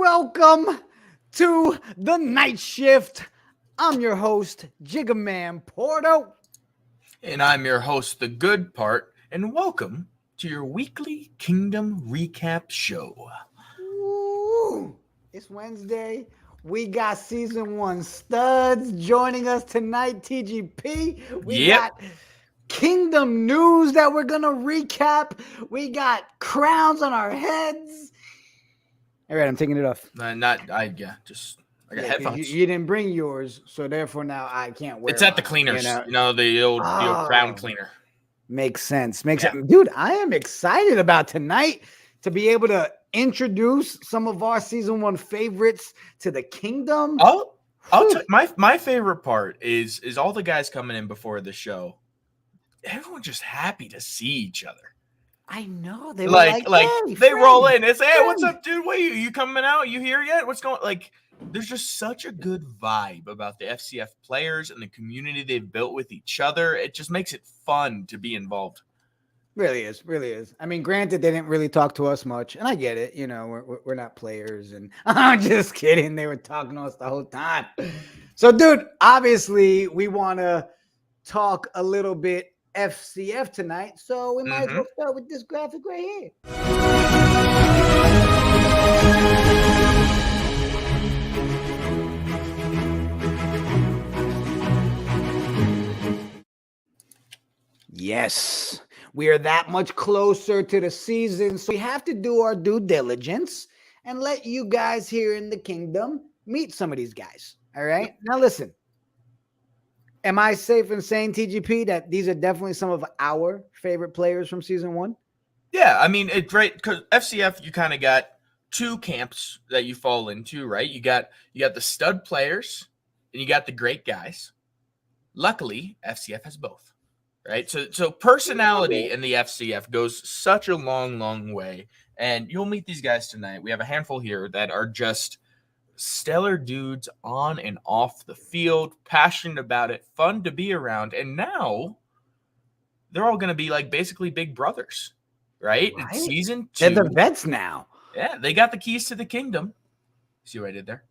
Welcome to the night shift. I'm your host, JiggaManPorto. And I'm your host, The Good Part, and welcome to your weekly Kingdom Recap Show. Ooh, it's Wednesday. We got season 1 studs joining us tonight, TGP. We got Kingdom news that we're going to recap. We got crowns on our heads. All right, I'm taking it off. I got headphones. You didn't bring yours, so therefore now I can't wear it. It's at the cleaners, the old crown cleaner. Makes sense. Dude, I am excited about tonight to be able to introduce some of our season 1 favorites to the kingdom. I'll tell my favorite part is all the guys coming in before the show. Everyone's just happy to see each other. I know they were like hey, they roll in and say, "Hey, what's up, dude? Wait, you coming out? You here yet? What's going?" Like, there's just such a good vibe about the FCF players and the community they've built with each other. It just makes it fun to be involved. Really is. I mean, granted, they didn't really talk to us much, and I get it. You know, we're not players, and I'm just kidding. They were talking to us the whole time. So, dude, obviously, we want to talk a little bit FCF tonight, so we might as well start with this graphic right here. Yes, we are that much closer to the season, so we have to do our due diligence and let you guys here in the kingdom meet some of these guys. All right, now listen. Am I safe in saying, TGP, that these are definitely some of our favorite players from season 1? Yeah, I mean, it's great because FCF, you kind of got two camps that you fall into, right? You got the stud players and you got the great guys. Luckily, FCF has both, right? So personality in the FCF goes such a long way, and you'll meet these guys tonight. We have a handful here that are just stellar dudes on and off the field, passionate about it, fun to be around, and now they're all going to be like basically big brothers, right? It's season 2. They're the vets now. Yeah, they got the keys to the kingdom. See what I did there?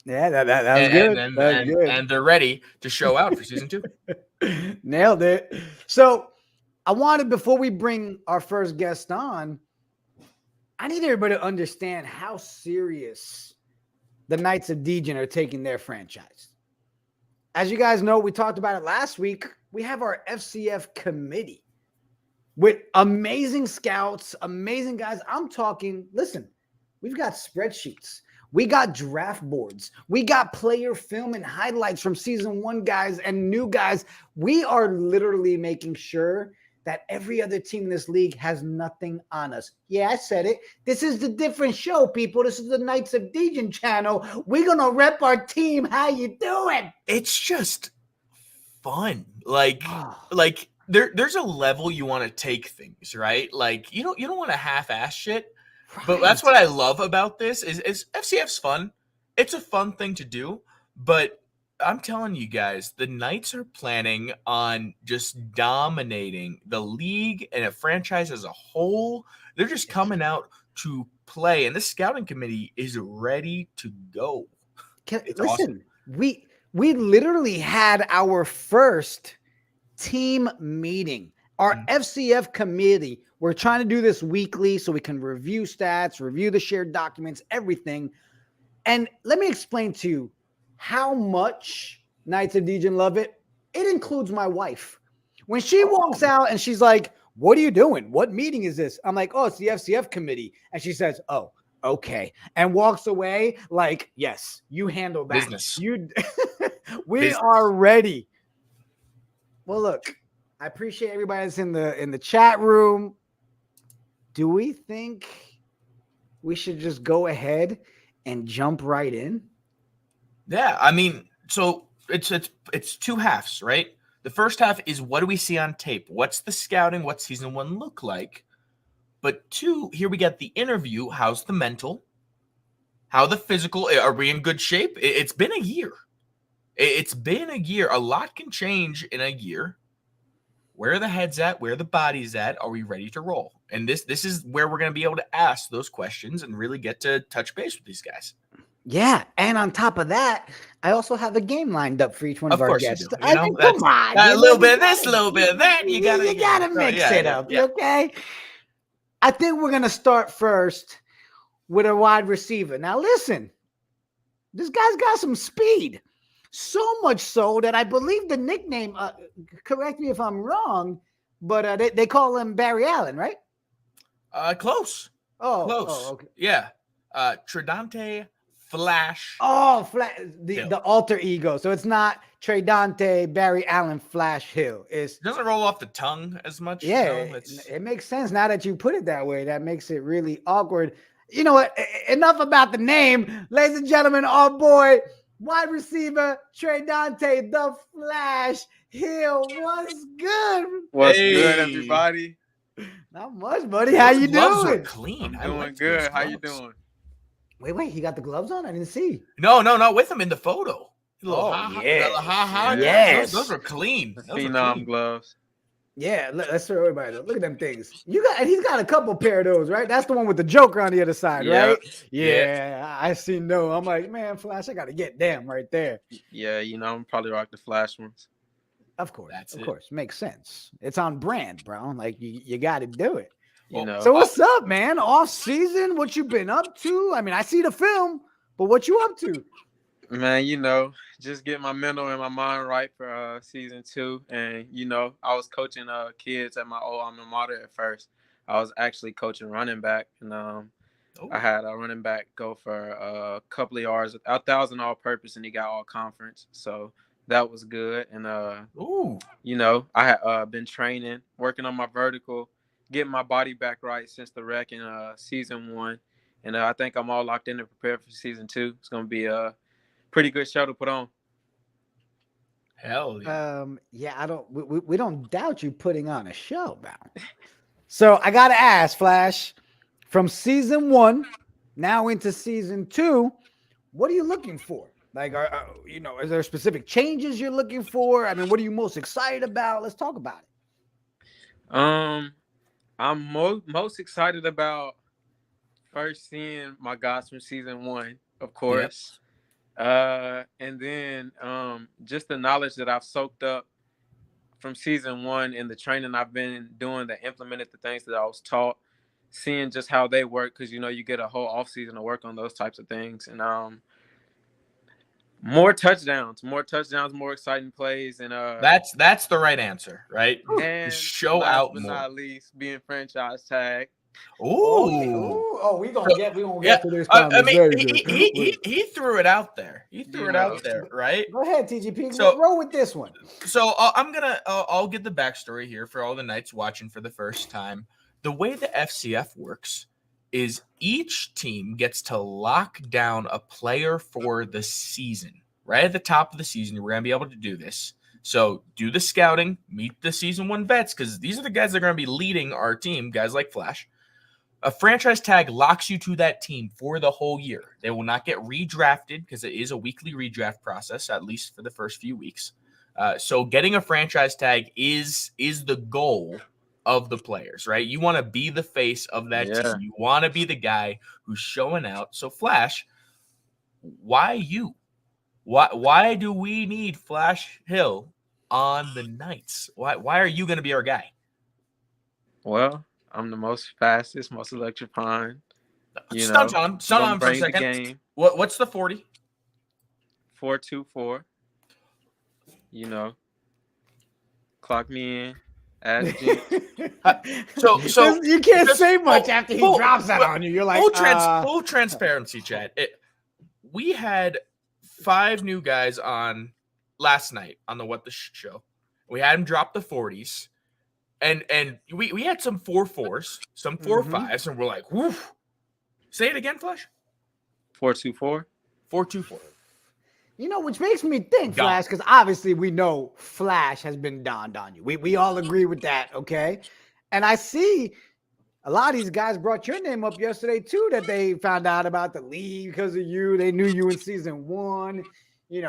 Yeah, that was good. And they're ready to show out for season 2. Nailed it. So I wanted, before we bring our first guest on, I need everybody to understand how serious the Knights of Degen are taking their franchise. As you guys know, we talked about it last week. We have our FCF committee with amazing scouts, amazing guys. I'm talking, listen, we've got spreadsheets. We got draft boards. We got player film and highlights from season 1 guys and new guys. We are literally making sure that every other team in this league has nothing on us. Yeah, I said it. This is the different show, people. This is the Knights of Degen channel. We're going to rep our team. How you doing? It's just fun. Like there's a level you want to take things, right? Like you don't want to half-ass shit. Right. But that's what I love about this is FCF's fun. It's a fun thing to do, but I'm telling you guys, the Knights are planning on just dominating the league and a franchise as a whole. They're just coming out to play, and the scouting committee is ready to go. Listen, awesome. we literally had our first team meeting. Our FCF committee, we're trying to do this weekly so we can review stats, review the shared documents, everything. And let me explain to you how much Knights of Degen love it. It includes my wife. When she walks out and she's like, "What are you doing? What meeting is this?" I'm like, "Oh, it's the FCF committee." And she says, "Oh, okay." And walks away like, "Yes, you handle that. Business. We are ready." Well, look, I appreciate everybody that's in the chat room. Do we think we should just go ahead and jump right in? Yeah, I mean, so it's two halves, right? The first half is what do we see on tape? What's the scouting? What's season 1 look like? But 2, here we get the interview. How's the mental? How the physical? Are we in good shape? It's been a year. It's been a year. A lot can change in a year. Where are the heads at? Where are the bodies at? Are we ready to roll? And this is where we're going to be able to ask those questions and really get to touch base with these guys. Yeah, and on top of that, I also have a game lined up for each one of Of our course you guests. do. You I know, mean, that's come on, a you little know, bit of this, a little bit of that. You gotta, you gotta so, mix yeah, it yeah, up, yeah. okay? I think we're gonna start first with a wide receiver. Now, listen, this guy's got some speed, so much so that I believe the nickname. Correct me if I'm wrong, but they call him Barry Allen, right? Close. Close. Okay. Yeah. Tridante Flash. Oh, the Hill. the alter ego. So it's not Trey Dante, Barry Allen, Flash Hill. It's Doesn't roll off the tongue as much. yeah, You know? it makes sense now that you put it that way. That makes it really awkward. You know what? Enough about the name, ladies and gentlemen. Our boy, wide receiver Trey Dante, the Flash Hill. What's good? What's good, Hey. everybody? Not much, buddy. How Those you gloves are doing? clean. I'm I doing like good. those How you gloves. doing? Wait. He got the gloves on? I didn't see. No, not with him in the photo. yes. Yeah. Those are clean. The Those are Phenom clean. gloves. Yeah, let's throw everybody. Look at them things. He's got a couple pair of those, right? That's the one with the Joker on the other side, Yeah. right? Yeah, I see. No, I'm like, man, Flash, I got to get them right there. Yeah, I'm probably rock the Flash ones. Of course, That's of it. course, makes sense. It's on brand, bro. Like you got to do it. Well, So what's up, man? Off season? What you been up to? I mean, I see the film, but what you up to? Man, just get my mental and my mind right for season 2. And I was coaching kids at my old alma mater at first. I was actually coaching running back, and I had a running back go for a couple of yards, 1,000 all purpose, and he got all conference. So that was good. And I had been training, working on my vertical, getting my body back right since the wreck in season 1. And I think I'm all locked in and prepared for season 2. It's gonna be a pretty good show to put on. Hell yeah. We don't doubt you putting on a show, man. So I gotta ask, Flash, from season 1 now into season 2, what are you looking for? Like, is there specific changes you're looking for? I mean, what are you most excited about? Let's talk about it. I'm most excited about first seeing my guys from season 1, of course. Yep. And then just the knowledge that I've soaked up from season 1 and the training I've been doing that implemented the things that I was taught, seeing just how they work, because you get a whole off season to work on those types of things. And more touchdowns, more exciting plays, and that's the right answer, right? And show last out but more. not least, being franchise tag. We gonna get to this I conversation. mean, he threw it out there. He threw it out there, right? Go ahead, TGP. So roll with this one. So I'll get the backstory here for all the Knights watching for the first time. The way the FCF works is each team gets to lock down a player for the season. Right at the top of the season, we're going to be able to do this. So do the scouting, meet the season 1 vets, because these are the guys that are going to be leading our team, guys like Flash. A franchise tag locks you to that team for the whole year. They will not get redrafted because it is a weekly redraft process, at least for the first few weeks. So getting a franchise tag is the goal of the players, right? You want to be the face of that team. You want to be the guy who's showing out. So Flash, why you? Why do we need Flash Hill on the Knights? Why are you going to be our guy? Well, I'm the most fastest, most electrifying. Stunt on for a second. Game. What's the 40? 4.24. Clock me in. So you can't say much after he drops that on you. You're like full transparency, Chad. We had 5 new guys on last night on the What the Show. We had him drop the 40s. And we had some 4.4s, some 4.5s, and we're like, woof. Say it again, Flash. 4.24. 4.24. Which makes me think, Flash, because obviously we know Flash has been donned on you. We all agree with that, okay? And I see a lot of these guys brought your name up yesterday, too, that they found out about the league because of you. They knew you in season 1.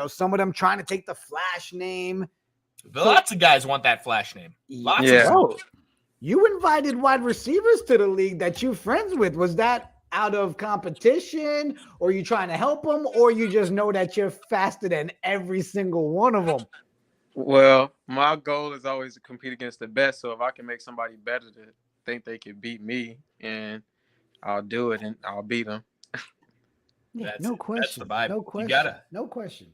Some of them trying to take the Flash name. Lots of guys want that Flash name. Lots of you invited wide receivers to the league that you friends with. Was that out of competition, or you trying to help them, or you just know that you're faster than every single one of them? Well, my goal is always to compete against the best. So if I can make somebody better to think they can beat me, and I'll do it and I'll beat them. Yeah, That's no it. That's the question. Bible. No You question. gotta. No question.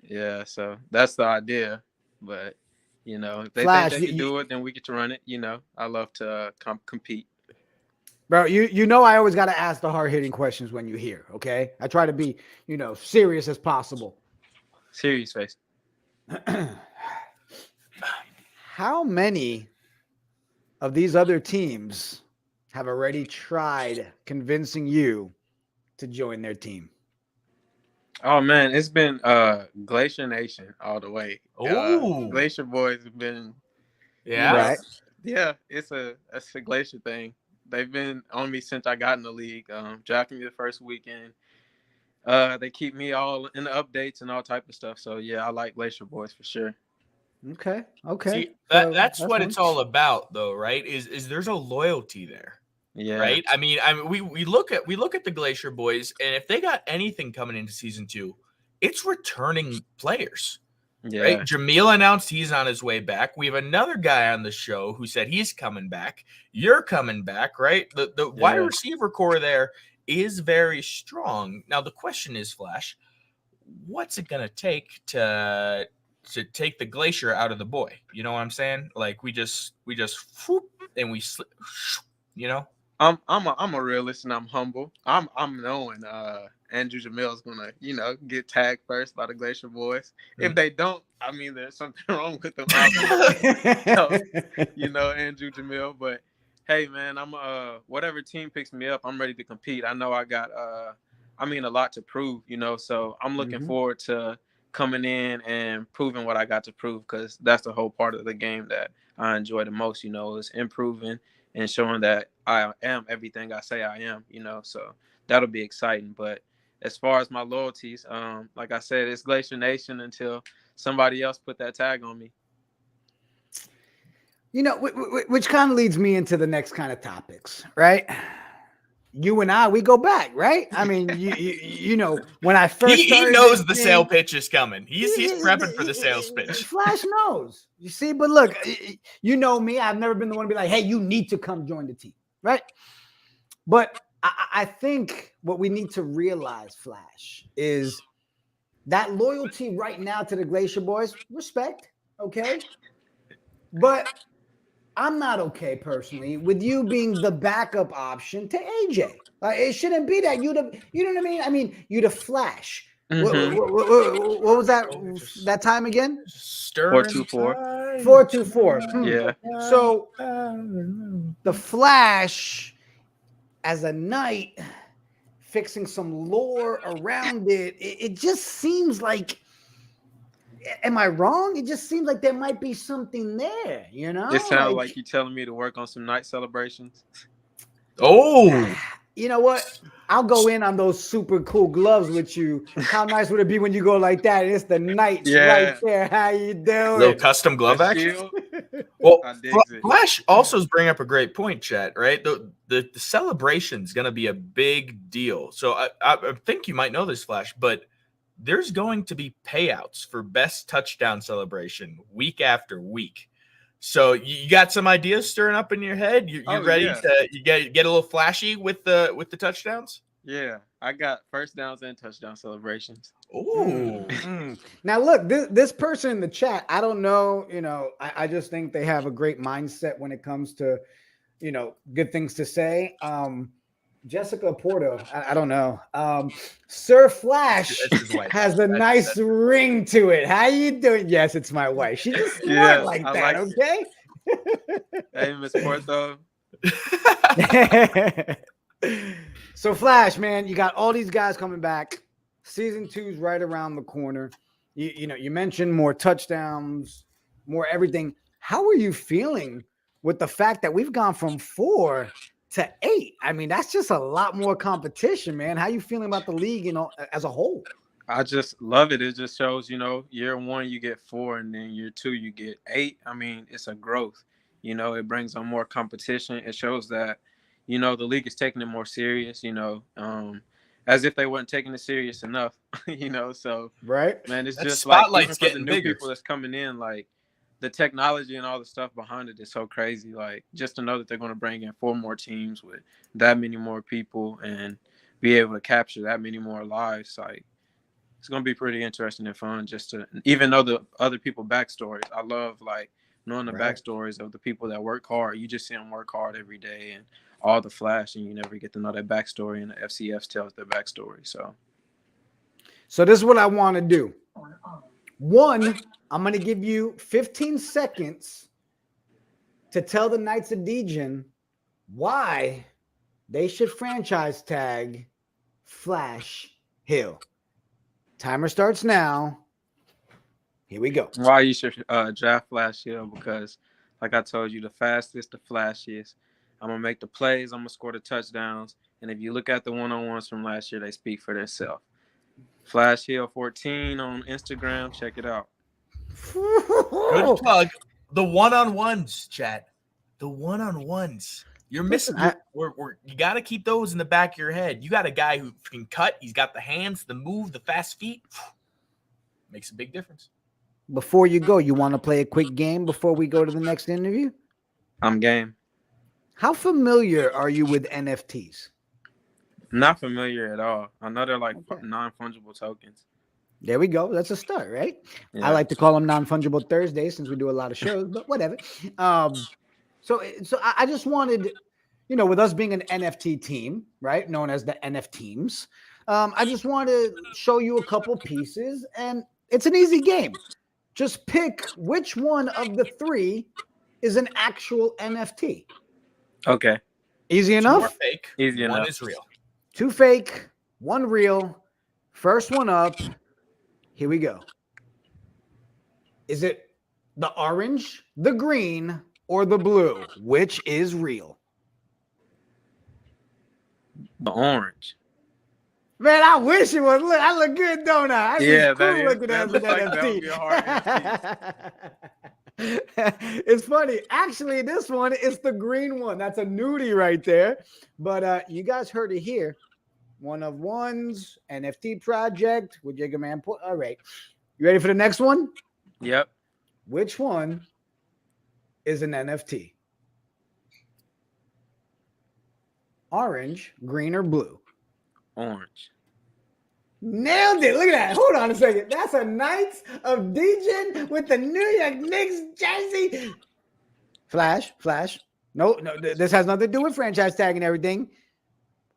Yeah, so that's the idea. But if they think Flash, they can do it, then we get to run it. I love to compete. bro, you know I always got to ask the hard-hitting questions when you're here, okay? I try to be, serious as possible. Serious face. How many of these other teams have already tried convincing you to join their team? Oh man, it's been Glacier Nation all the way. Oh, Glacier Boys have been, yeah. Right. it's a Glacier thing. They've been on me since I got in the league. Drafting me the first weekend. They keep me all in the updates and all type of stuff. So yeah, I like Glacier Boys for sure. Okay. Okay. See, So that's what one. it's all about, though, right? Is there's a loyalty there, Yeah. right? I mean, we look at the Glacier Boys, and if they got anything coming into season 2, it's returning players. Yeah. Right? Jamil announced he's on his way back. We have another guy on the show who said he's coming back. You're coming back, right? The wide receiver core there is very strong. Now the question is, Flash, what's it gonna take to take the Glacier out of the boy? You know what I'm saying? Like we just whoop, and we slip, you know. I'm a realist and I'm humble. I'm knowing Andrew Jamil's gonna get tagged first by the Glacier Boys. If they don't, I mean there's something wrong with them. So, Andrew Jamil. But hey man, I'm whatever team picks me up, I'm ready to compete. I know I got a lot to prove. So I'm looking forward to coming in and proving what I got to prove, because that's the whole part of the game that I enjoy the most. Is improving and showing that I am everything I say I am, so that'll be exciting. But as far as my loyalties, like I said, it's Glacier Nation until somebody else put that tag on me. Which kind of leads me into the next kind of topics, right? You and I, we go back, right? I mean, when I first he knows the sale pitch is coming. He's prepping for the sales pitch. Flash knows, you see. But look, you know me. I've never been the one to be like, "Hey, you need to come join the team," right? But I think what we need to realize, Flash, is that loyalty right now to the Glacier Boys. Respect, okay, but I'm not okay personally with you being the backup option to AJ. It shouldn't be that you know what I mean? I mean, you the Flash. Mm-hmm. What was that time again? 424. 424. Yeah. So the Flash as a Knight fixing some lore around it. It just seems like. Am I wrong? It just seems like there might be something there, It sounds like you're telling me to work on some night celebrations. Oh, you know what? I'll go in on those super cool gloves with you. How nice would it be when you go like that? And it's the Knights right there. How you doing? Little custom glove action. Well, Flash also is bringing up a great point, chat. Right, the celebration is going to be a big deal. So I think you might know this, Flash, but there's going to be payouts for best touchdown celebration week after week. So you got some ideas stirring up in your head? You're ready to get a little flashy with the touchdowns? Yeah, I got first downs and touchdown celebrations. Ooh. Now look, this person in the chat, I don't know, I just think they have a great mindset when it comes to, good things to say. Jessica Porto, I don't know. Sir Flash has a nice ring to it. How you doing? Yes, it's my wife. She's just smart like that, okay? Hey, Miss Porto. So Flash, man, you got all these guys coming back. Season 2's right around the corner. You mentioned more touchdowns, more everything. How are you feeling with the fact that we've gone from 4 to 8? I mean, that's just a lot more competition, man. How you feeling about the league, as a whole? I just love it. It just shows, year 1 you get 4, and then year 2 you get 8. I mean, it's a growth. It brings on more competition. It shows that, you know, the league is taking it more serious, you know, as if they weren't taking it serious enough, you know. So, Right. man, it's That just like, even spotlight's for the getting new bigger. people that's coming in, like the technology and all the stuff behind it is so crazy. Like, just to know that they're going to bring in 4 more teams with that many more people and be able to capture that many more lives, like, it's going to be pretty interesting and fun just to even know the other people backstories. I love like knowing the Right. backstories of the people that work hard. You just see them work hard every day and all the flash, and you never get to know that backstory, and the FCF tells their backstory. So this is what I want to do. One, I'm going to give you 15 seconds to tell the Knights of Degen why they should franchise tag Flash Hill. Timer starts now. Here we go. Why you should draft Flash Hill? Because, like I told you, the fastest, the flashiest. I'm going to make the plays. I'm going to score the touchdowns. And if you look at the one-on-ones from last year, they speak for themselves. Flash Hill 14 on Instagram. Check it out. Good plug. The one-on-ones, chat. The one-on-ones. You're missing. You got to keep those in the back of your head. You got a guy who can cut. He's got the hands, the move, the fast feet. Makes a big difference. Before you go, you want to play a quick game before we go to the next interview? I'm game. How familiar are you with NFTs? Not familiar at all. I know they're like non-fungible tokens. There we go. That's a start, right? Yeah. I like to call them non-fungible Thursdays since we do a lot of shows, but whatever. So I just wanted, you know, with us being an NFT team, right, known as the NF teams, I just want to show you a couple pieces, and it's an easy game. Just pick which one of the 3 is an actual NFT. Okay. Easy enough? 2 are fake. Easy enough. 1 is real. 2 fake, 1 real. First one up. Here we go. Is it the orange, the green, or the blue? Which is real? The orange. Man, I wish it was. Look, I look good, don't I? Yeah, cool that looking as an looks like that NFT. would be a hard NFT. It's funny. Actually, this one is the green one. That's a nudie right there. But you guys heard it here. One of ones, NFT project with JiggaManPorto. All right. You ready for the next one? Yep. Which one is an NFT? Orange, green, or blue? Orange. Nailed it. Look at that. Hold on a second. That's a Knights of Degen with the New York Knicks jersey. Flash. No, this has nothing to do with franchise tag and everything.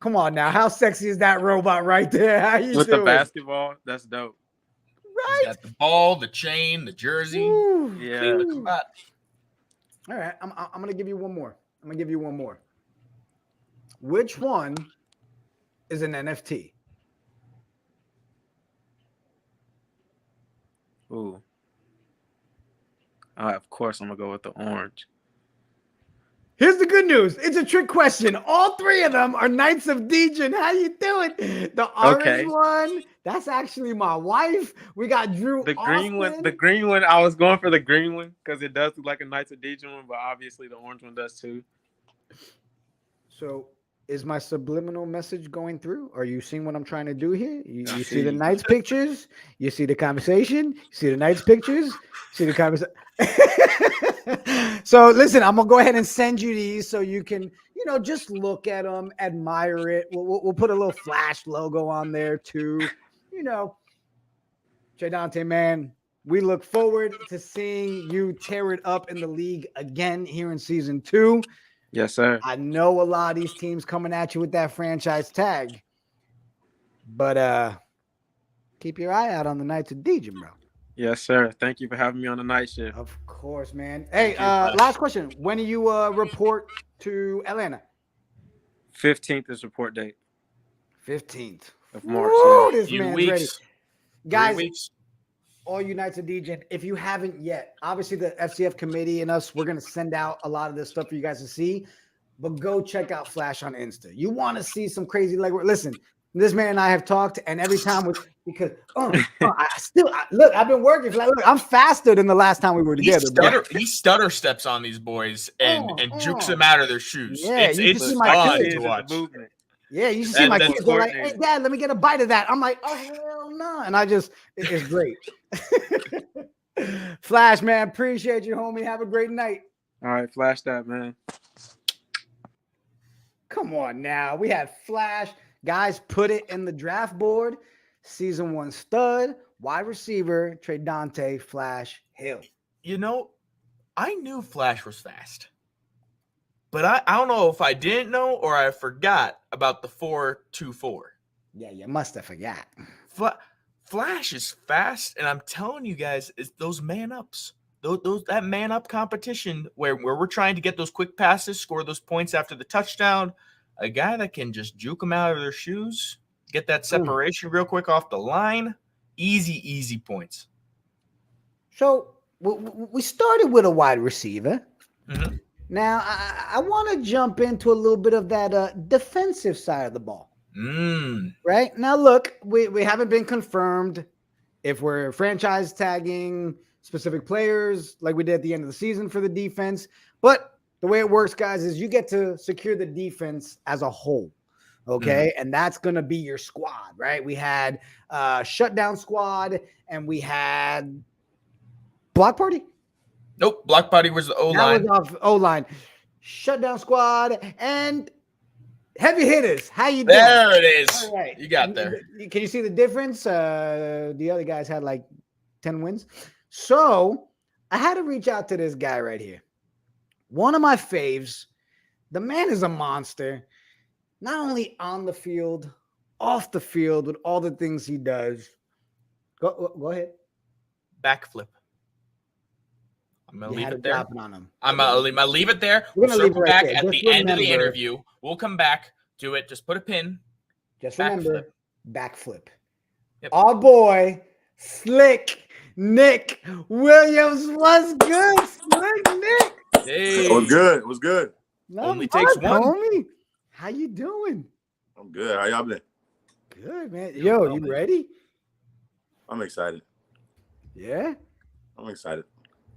Come on now. How sexy is that robot right there? How you With doing? the basketball, that's dope. Right. Got the ball, the chain, the jersey. Ooh, Yeah. ooh. All right. I'm going to give you one more. Which one is an NFT? Ooh. Of course, I'm going to go with the orange. Here's the good news. It's a trick question. All 3 of them are Knights of Degen. How you doing? The orange one, that's actually my wife. We got Drew. The green one, I was going for the green one because it does look like a Knights of Degen one, but obviously the orange one does too. So is my subliminal message going through? Are you seeing what I'm trying to do here? You see the Knights pictures? You see the conversation? You see the Knights pictures? See the conversation? So listen, I'm gonna go ahead and send you these so you can, you know, just look at them, admire it. We'll put a little Flash logo on there too. You know, Jay Dante, man, we look forward to seeing you tear it up in the league again here in season 2. Yes, sir. I know a lot of these teams coming at you with that franchise tag, but keep your eye out on the Knights of Degen, bro. Yes, sir. Thank you for having me on the night shift. Of course, man. Hey, last question. When do you report to Atlanta? 15th is report date 15th of March. Woo, Yeah. this Few man's weeks. ready. Guys, 3 weeks. all you Knights of Degen, if you haven't yet, obviously the FCF committee and us, we're going to send out a lot of this stuff for you guys to see, but go check out Flash on Insta. You want to see some crazy legwork. Listen, this man and I have talked, and every time because look, I've been working. Look, I'm faster than the last time we were together. He stutter steps on these boys and jukes them out of their shoes. Yeah, it's fun to watch. Yeah, you should see my kids. They're like, "Hey, Dad, let me get a bite of that." I'm like, "Oh hell no!" And it's great. Flash, man, appreciate you, homie. Have a great night. All right, flash that, man. Come on now. We had Flash. Guys, put it in the draft board. Season 1 stud, wide receiver, Trey Dante, Flash Hill. You know, I knew Flash was fast. But I don't know if I didn't know or I forgot about the 4.24. Yeah, you must have forgot. Flash is fast, and I'm telling you guys, it's those man-ups. That man-up competition where we're trying to get those quick passes, score those points after the touchdown. A guy that can just juke them out of their shoes, get that separation real quick off the line. Easy points. So we started with a wide receiver. Mm-hmm. Now, I want to jump into a little bit of that defensive side of the ball. Right? Now, look, we haven't been confirmed if we're franchise tagging specific players like we did at the end of the season for the defense. But the way it works, guys, is you get to secure the defense as a whole. Okay? And that's going to be your squad, right? We had shutdown squad and we had block party. Nope, block party was the O-line. That was off O-line. Shutdown squad and heavy hitters. How you doing? There it is. All right. You got there. Can you see the difference? The other guys had like 10 wins. So I had to reach out to this guy right here. One of my faves. The man is a monster. Not only on the field, off the field with all the things he does. Go ahead. Backflip. I'm going to leave it there. On him. I'm going to leave it there. We're We'll going to circle back at the end of the interview. We'll come back to it. Just put a pin. Just remember, backflip. Yep. Our boy, Slick Nick Williams was good. Slick Nick. Hey. It was good. It was good. Only takes one. Homie. How you doing? I'm good. How y'all been? Good, man. Yo, you ready? I'm excited. Yeah? I'm excited.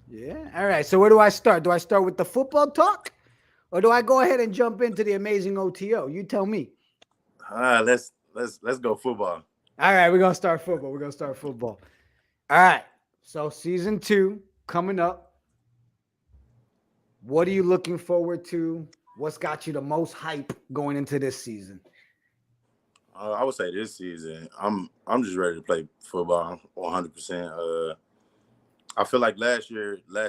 Yeah. All right. So where do I start? Do I start with the football talk? Or do I go ahead and jump into the amazing OTO? You tell me. Let's go football. All right, we're gonna start football. All right. So season 2 coming up. What are you looking forward to? What's got you the most hype going into this season? I would say this season, I'm just ready to play football 100%. I feel like last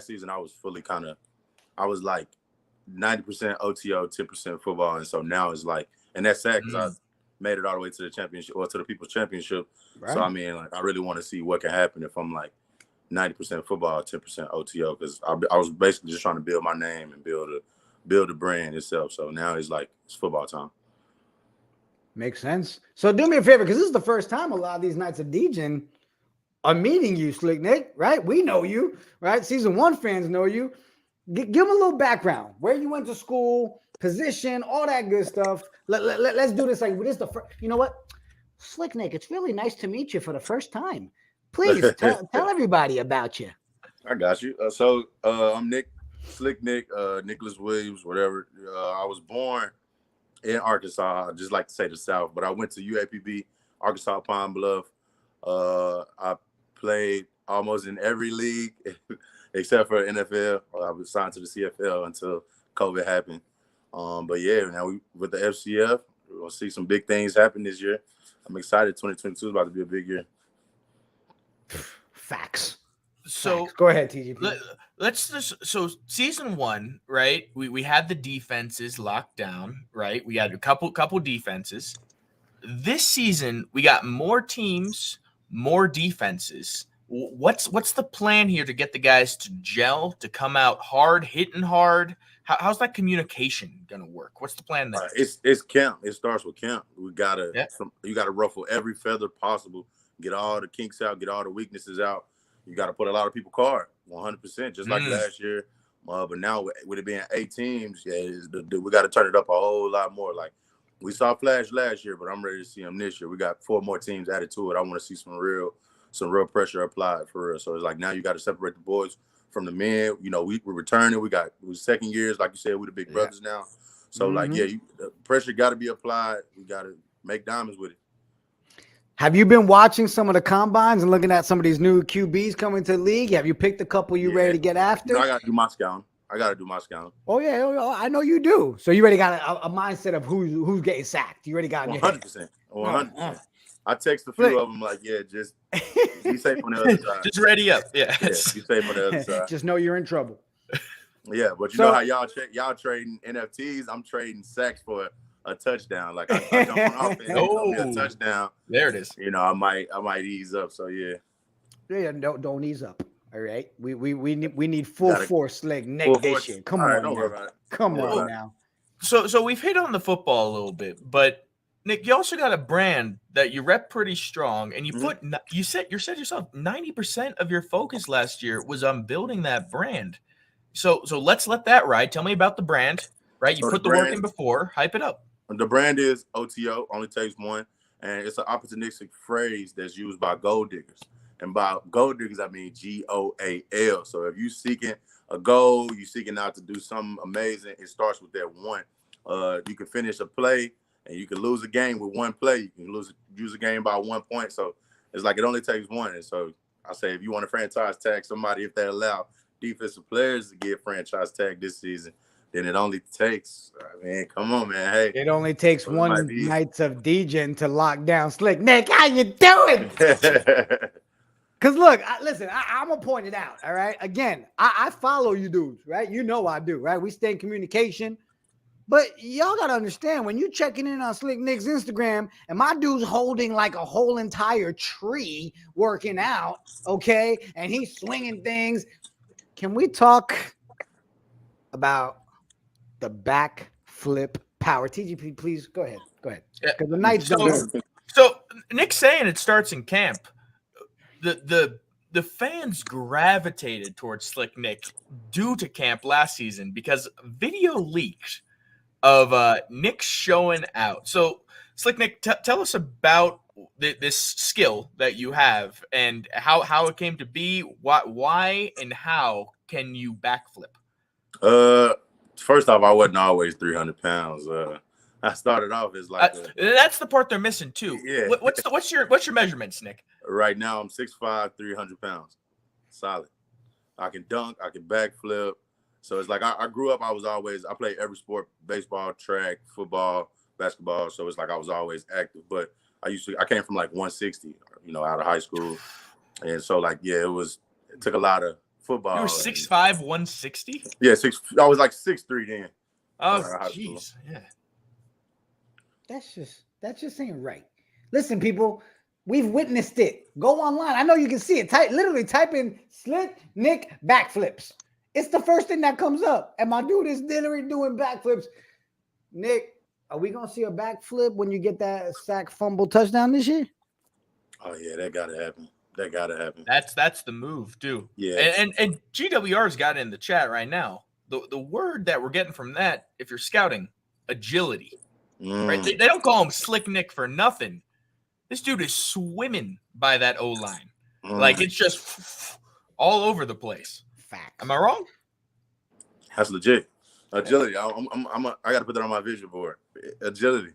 season, I was like 90% OTO, 10% football. And so now it's like, and that's sad because I made it all the way to the championship or to the People's Championship. Right. So, I mean, like, I really want to see what can happen if I'm like 90% football, 10% OTO, because I was basically just trying to build my name and build a brand itself. So now it's like, it's football time. Makes sense. So do me a favor, because this is the first time a lot of these Knights of Degen are meeting you, Slick Nick, right? We know you, right? Season 1 fans know you. Give them a little background. Where you went to school, position, all that good stuff. Let's do this like this. You know what? Slick Nick, it's really nice to meet you for the first time. Please tell everybody about you. I got you. So I'm Nick, Slick Nick, Nicholas Williams, whatever. I was born in Arkansas. I just like to say the South, but I went to UAPB, Arkansas Pine Bluff. I played almost in every league except for NFL. I was signed to the CFL until COVID happened. But yeah, now with the FCF, we're gonna see some big things happen this year. I'm excited. 2022 is about to be a big year. Facts. So Facts. Go ahead, TGP. Let's just season 1, right? We had the defenses locked down, right? We had a couple defenses. This season, we got more teams, more defenses. What's the plan here to get the guys to gel, to come out hard, hitting hard? How's that communication gonna work? What's the plan there? It's camp. It starts with camp. You gotta ruffle every feather possible, get all the kinks out, get all the weaknesses out. You gotta put a lot of people card, 100%, just like last year. But now with it being 8 teams, we gotta turn it up a whole lot more. Like We saw Flash last year, but I'm ready to see him this year. We got 4 more teams added to it. I want to see some real pressure applied for real. So it's like now you got to separate the boys from the men. You know, we're returning. We second years, like you said, we the big brothers now. So like, yeah, the pressure got to be applied. We got to make diamonds with it. Have you been watching some of the combines and looking at some of these new QBs coming to the league? Have you picked a couple you ready to get after? You know, I got to do my scouting. Oh yeah, I know you do. So you already got a mindset of who's getting sacked. You already got 100%. 100%. I text a few of them like, yeah, just be safe on the other side. Just ready up. Yeah. Be safe on the other side. Just know you're in trouble. Yeah, but you know how y'all trading NFTs? I'm trading sacks for a touchdown. Like I jump on offense, a touchdown. There it is. You know, I might ease up. So yeah. Yeah, don't ease up. All right. We need full force Slick Nick this year. Come on. Don't worry about it. Come on now. So we've hit on the football a little bit, but Nick, you also got a brand that you rep pretty strong, and you said yourself 90% of your focus last year was on building that brand. So let's let that ride. Tell me about the brand, right? You put the work in before, hype it up. The brand is OTO, only takes one, and it's an opportunistic phrase that's used by gold diggers. And by gold diggers, I mean GOAL. So if you're seeking a goal, you're seeking out to do something amazing, it starts with that one. You can finish a play, and you can lose a game with one play. You can use a game by 1 point. So it's like it only takes one. And so I say if you want to franchise tag somebody, if they allow defensive players to get franchise tag this season, then it only takes, come on, man. Hey, it only takes one Knights of Degen to lock down Slick Nick. How you doing? Because look, listen, I'm gonna point it out. All right. Again, I follow you dudes, right? You know I do, right? We stay in communication. But y'all gotta understand when you checking in on Slick Nick's Instagram and my dude's holding like a whole entire tree working out, okay, and he's swinging things. Can we talk about the back flip power? TGP, please go ahead. Because the Knights don't. So Nick's saying it starts in camp. The fans gravitated towards Slick Nick due to camp last season because video leaked of Nick showing out. So Slick Nick, tell us about this skill that you have and how it came to be. Why and how can you backflip? First off, I wasn't always 300 pounds. I started off as like that's the part they're missing too. Yeah. What's your measurements, Nick? Right now, I'm 6'5", 300 pounds, solid. I can dunk, I can backflip. So it's like I grew up. I played every sport: baseball, track, football, basketball. So it's like I was always active. But I came from like 160, out of high school, and so like it took a lot of football. You were 6'5", 160? Yeah, I was like 6'3" then. Oh, jeez, yeah. That just ain't right. Listen, people, we've witnessed it. Go online. I know you can see it. Literally type in Slick Nick backflips. It's the first thing that comes up. And my dude is literally doing backflips. Nick, are we going to see a backflip when you get that sack fumble touchdown this year? Oh, yeah, that got to happen. That's the move, too. Yeah. And GWR's got it in the chat right now. The word that we're getting from that, if you're scouting, agility. Right? They don't call him Slick Nick for nothing. This dude is swimming by that O-line. Like it's just all over the place. Fact. Am I wrong? That's legit. Agility. I got to put that on my vision board. Agility.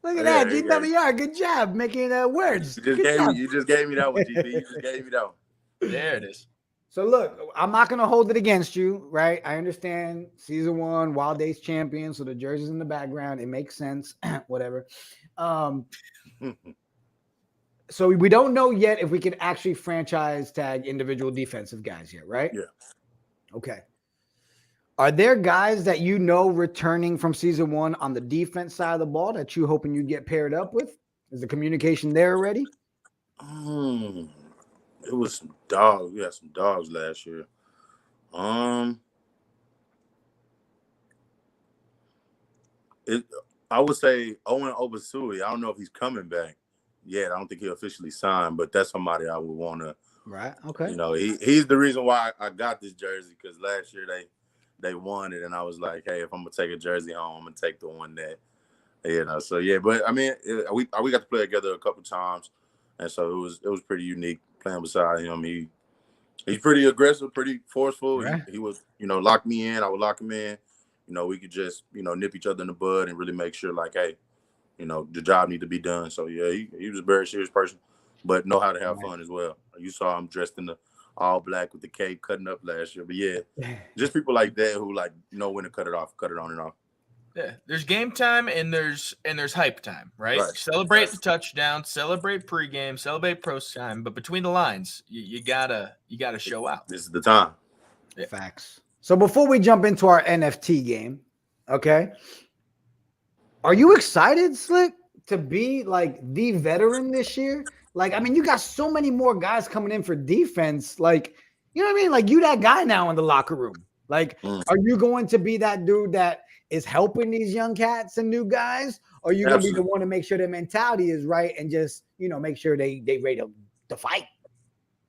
Look at that, GWR. Good job making words. You just gave me that one, GP. You just gave me that one. There it is. So look, I'm not gonna hold it against you, right? I understand season 1, Wild Days champion, so the jersey's in the background. It makes sense. Whatever. So we don't know yet if we can actually franchise tag individual defensive guys yet, right? Yeah. Okay. Are there guys that returning from season 1 on the defense side of the ball that you hoping you get paired up with? Is the communication there already? It was some dogs. We had some dogs last year. I would say Owen Obasui. I don't know if he's coming back yet. I don't think he officially signed, but that's somebody I would want to. Right. Okay. He's the reason why I got this jersey because last year they won it, and I was like, hey, if I'm gonna take a jersey home, I'm gonna take the one that You know, so yeah, but I mean, we got to play together a couple times, and so it was pretty unique playing beside him. He's pretty aggressive, pretty forceful. Yeah. He was, lock me in. I would lock him in. We could just, nip each other in the bud and really make sure, like, hey, the job need to be done. So yeah, he was a very serious person, but know how to have fun as well. You saw him dressed in the all black with the cape, cutting up last year. But yeah, just people like that who like know when to cut it off, cut it on and off. Yeah, there's game time and there's hype time, right? Celebrate the touchdown, celebrate pregame, celebrate post time, but between the lines, you gotta show out. This is the time. Yeah. Facts. So before we jump into our NFT game, okay, are you excited, Slick, to be like the veteran this year? Like, I mean, you got so many more guys coming in for defense. Like, you know what I mean? Like, you that guy now in the locker room. Like, are you going to be that dude that is helping these young cats and new guys? Or are you going to be the one to make sure their mentality is right and just, make sure they ready to fight?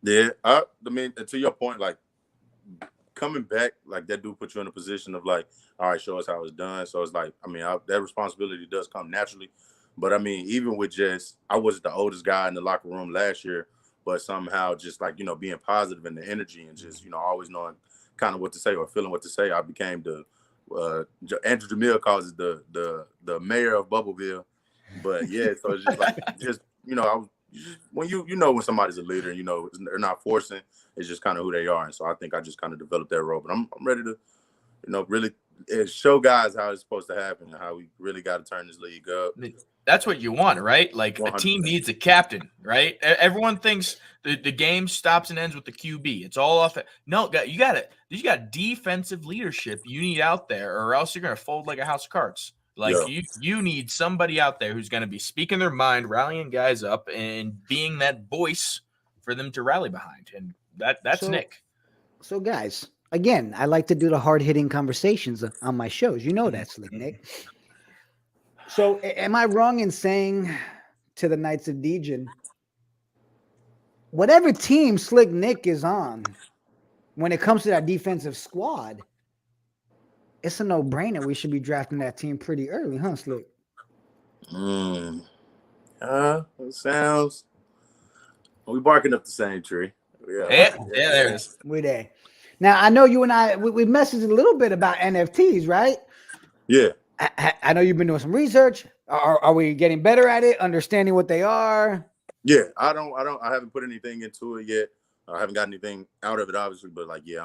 Yeah. I mean, to your point, like, coming back, like, that dude put you in a position of, like, all right, show us how it's done. So it's like, I mean, that responsibility does come naturally. But, I mean, even with I wasn't the oldest guy in the locker room last year, but somehow just, like, being positive in the energy and just, always knowing kind of what to say or feeling what to say, I became Andrew Jamil calls it the mayor of Bubbleville. But, yeah, so it's just, like, when when somebody's a leader and, they're not forcing, it's just kind of who they are. And so I think I just kind of developed that role. But I'm ready to, really show guys how it's supposed to happen and how we really got to turn this league up. That's what you want, right? Like 100%. A team needs a captain, right? Everyone thinks the game stops and ends with the QB. It's all off. No, you got defensive leadership you need out there, or else you're going to fold like a house of cards. Like you need somebody out there who's going to be speaking their mind, rallying guys up, and being that voice for them to rally behind. And that's Nick. So guys, again, I like to do the hard-hitting conversations on my shows. You know that, Slick Nick. So am I wrong in saying to the Knights of Degen, whatever team Slick Nick is on, when it comes to that defensive squad, it's a no-brainer. We should be drafting that team pretty early, huh, Slick? It sounds. We barking up the same tree. Yeah, there it is. We're there. Now, I know you and I, we messaged a little bit about NFTs, right? Yeah. I know you've been doing some research. Are we getting better at it, understanding what they are? Yeah, I haven't put anything into it yet. I haven't got anything out of it, obviously, but like, yeah,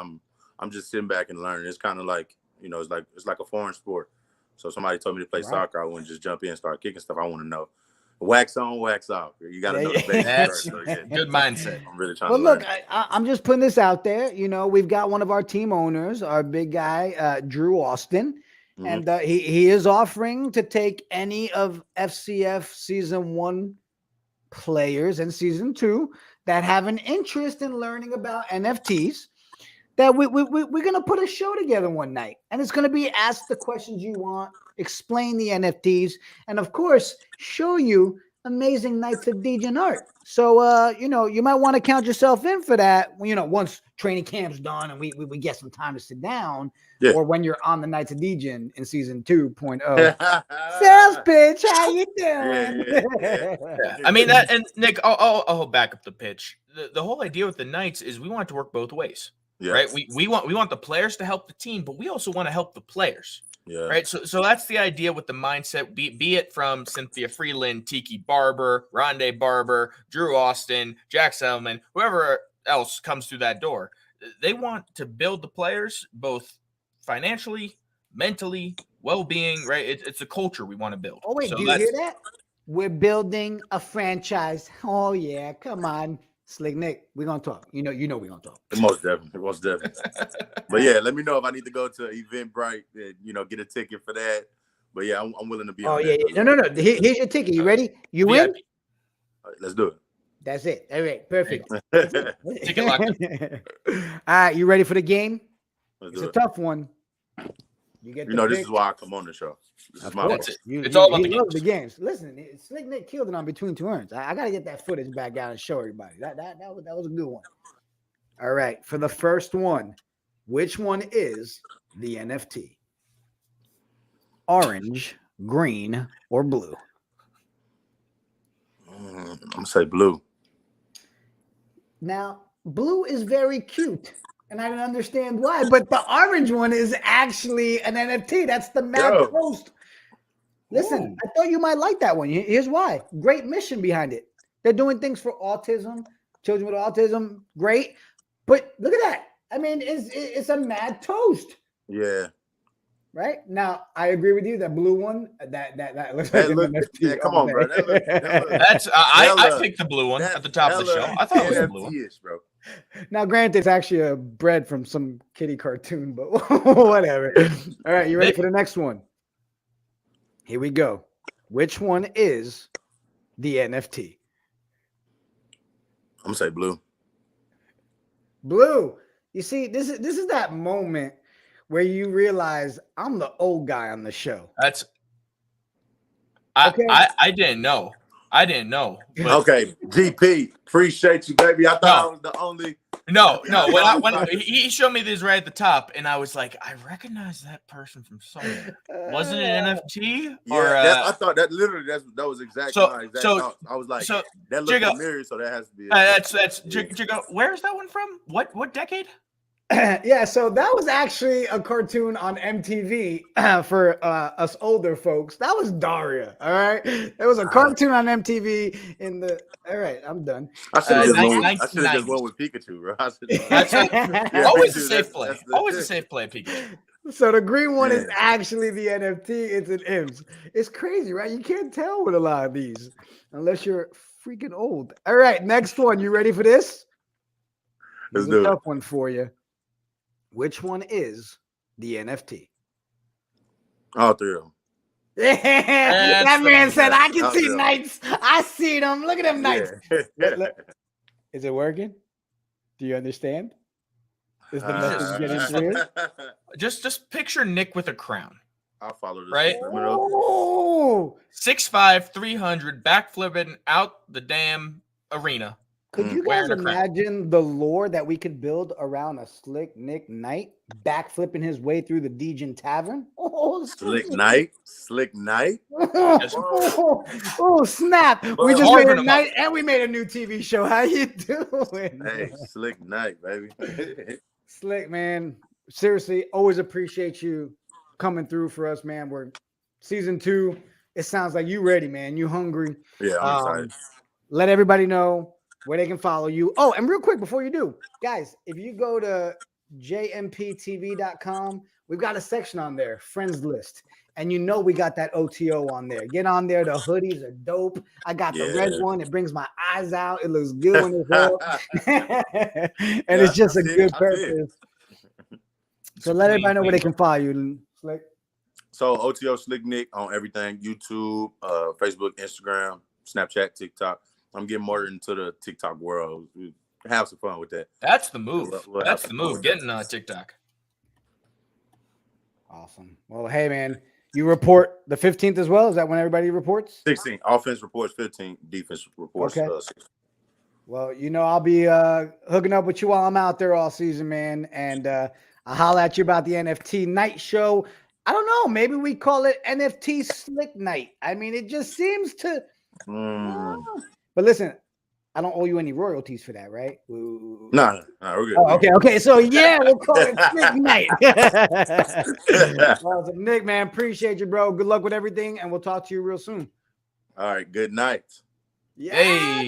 I'm just sitting back and learning. It's kind of like, it's like a foreign sport. So if somebody told me to play soccer, I wouldn't just jump in and start kicking stuff. I want to know. Wax on, wax off. You got to know the basics. That's good mindset. I'm really trying to learn. Look, I'm just putting this out there. We've got one of our team owners, our big guy, Drew Austin. And he is offering to take any of FCF season 1 players and season 2 that have an interest in learning about NFTs. That we're going to put a show together one night, and it's going to be ask the questions you want, explain the NFTs, and of course, show you amazing Knights of Degen art. So, you might want to count yourself in for that. Once training camp's done and we get some time to sit down, or when you're on the Knights of Degen in season 2.0. Sales pitch, how you doing? Yeah. I mean that, and Nick, I'll back up the pitch. The whole idea with the Knights is we want it to work both ways, right? We want the players to help the team, but we also want to help the players. Yeah. Right. So that's the idea with the mindset, be it from Cynthia Freeland, Tiki Barber, Rondé Barber, Drew Austin, Jack Selman, whoever else comes through that door. They want to build the players both financially, mentally, well-being, right? It's a culture we want to build. Oh, wait, do you hear that? We're building a franchise. Oh, yeah. Come on. Slick Nick, we're gonna talk. We're gonna talk. Most definitely. But yeah, let me know if I need to go to Eventbrite and get a ticket for that. But yeah, I'm willing to be. Oh yeah. No. Here's your ticket. You ready? You win? All right, let's do it. That's it. All right, perfect. Ticket locked. All right, you ready for the game? Let's it's do a it. tough one. This is why I come on the show. This is my That's it. It's all about the games. Listen, Slick Nick killed it on Between Two Urns. I got to get that footage back out and show everybody. That was a good one. All right, for the first one, which one is the NFT? Orange green, or blue? I'm gonna say blue. Now, blue is very cute, and I don't understand why, but the orange one is actually an NFT. That's the Mad Yo. Post. Listen, Ooh. I thought you might like that one. Here's why. Great mission behind it. They're doing things for autism, children with autism. Great. But look at that. I mean, it's a Mad Toast. Yeah. Right? Now, I agree with you. That blue one, that looks like That an look, NFT. yeah, come all on, bro. day. That look That's I hella- picked the blue one at that's the top of the hella show. I thought it was the blue one. NFT-ish, bro. Now, granted, it's actually a bread from some kitty cartoon, but whatever. All right, you ready for the next one? Here we go. Which one is the NFT? I'm gonna say blue. Blue. You see, this is that moment where you realize I'm the old guy on the show. That's Okay. I didn't know. I didn't know. But Okay, GP, appreciate you, baby. I thought I was the only. no. When he showed me this right at the top, and I was like, I recognize that person from somewhere. Wasn't it an NFT? Yeah, Or I thought that literally that was exactly my exact thought. I was like, that looks Jigga, familiar, so that has to be. that's Jigga. Where's that one from? What decade? Yeah, so that was actually a cartoon on MTV for us older folks. That was Daria. All right, it was a cartoon on MTV in the. All right, I'm done. I should have just 1990s. went with Pikachu, bro. Yeah, always Pikachu, a safe play. that's Always a safe play, Pikachu. So the green one is actually the NFT. It's an IMS. It's crazy, right? You can't tell with a lot of these unless you're freaking old. All right, next one. You ready for this? Let's Here's a do it. tough one for you. Which one is the NFT? All three of them. Yeah, that man said, I can see Yeah. Knights. I see them. Look at them Knights. Yeah. Look. Is it working? Do you understand? Is the message getting through? Just picture Nick with a crown. I'll follow this. Right? Oh, 6'5", 300, backflipping out the damn arena. could you guys Wearing a crown. imagine the lore that we could build around a slick Nick Knight backflipping his way through the Degen Tavern? Oh, Slick Knight. Oh, snap. We just Carving made a them night and we made a new TV show. How you doing? Hey, Slick Knight, baby. Slick, man. Seriously, always appreciate you coming through for us, man. We're season 2. It sounds like you ready, man. You hungry. Yeah, I'm excited. Let everybody know where they can follow you. Oh, and real quick before you do, guys, if you go to JMPTV.com, we've got a section on there, friends list. And you know we got that OTO on there. Get on there. The hoodies are dope. I got the red one. It brings my eyes out. It looks good when it's up. And it's just a good purpose. So let everybody know where they can follow you, Slick. So OTO Slick Nick on everything: YouTube, Facebook, Instagram, Snapchat, TikTok. I'm getting more into the TikTok world. Have some fun with that. That's the move. We'll That's have the some move. fun. Getting on TikTok. Awesome. Well, hey, man, you report the 15th as well? Is that when everybody reports? 16. Offense reports 15. Defense reports 16. Well, you know, I'll be hooking up with you while I'm out there all season, man. And I'll holler at you about the NFT night show. I don't know. Maybe we call it NFT Slick Night. I mean, it just seems to. But listen, I don't owe you any royalties for that, right? No, we're good. Oh, okay. So, yeah, we'll call it Slick Night. Awesome. Nick, man, appreciate you, bro. Good luck with everything, and we'll talk to you real soon. All right. Good night. Yeah, Hey,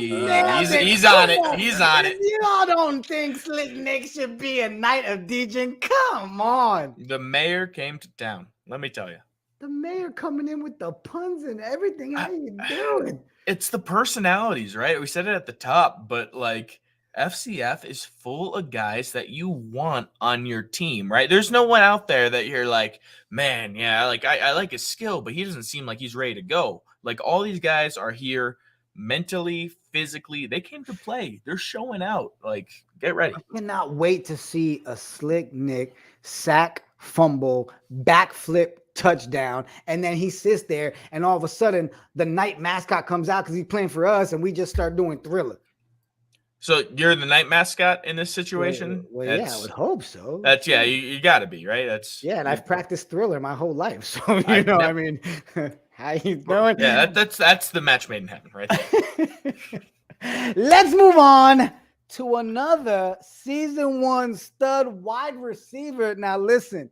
he's on it. He's on it. Y'all don't think Slick Nick should be a Knight of Degen? Come on. The mayor came to town. Let me tell you. The mayor coming in with the puns and everything. How you doing? It's the personalities, right? We said it at the top, but like FCF is full of guys that you want on your team, right? There's no one out there that you're like, man, yeah, like I like his skill, but he doesn't seem like he's ready to go. Like all these guys are here mentally, physically. They came to play. They're showing out. Like, get ready. I cannot wait to see a Slick Nick sack, fumble, backflip, touchdown, and then he sits there, and all of a sudden the Knight mascot comes out because he's playing for us, and we just start doing Thriller. So you're the Knight mascot in this situation? Well, yeah, I would hope so. That's you got to be, right? That's and I've practiced Thriller my whole life, so I mean. How you doing? Yeah, that's the match made in heaven, right there. Let's move on to another season 1 stud wide receiver. Now, listen,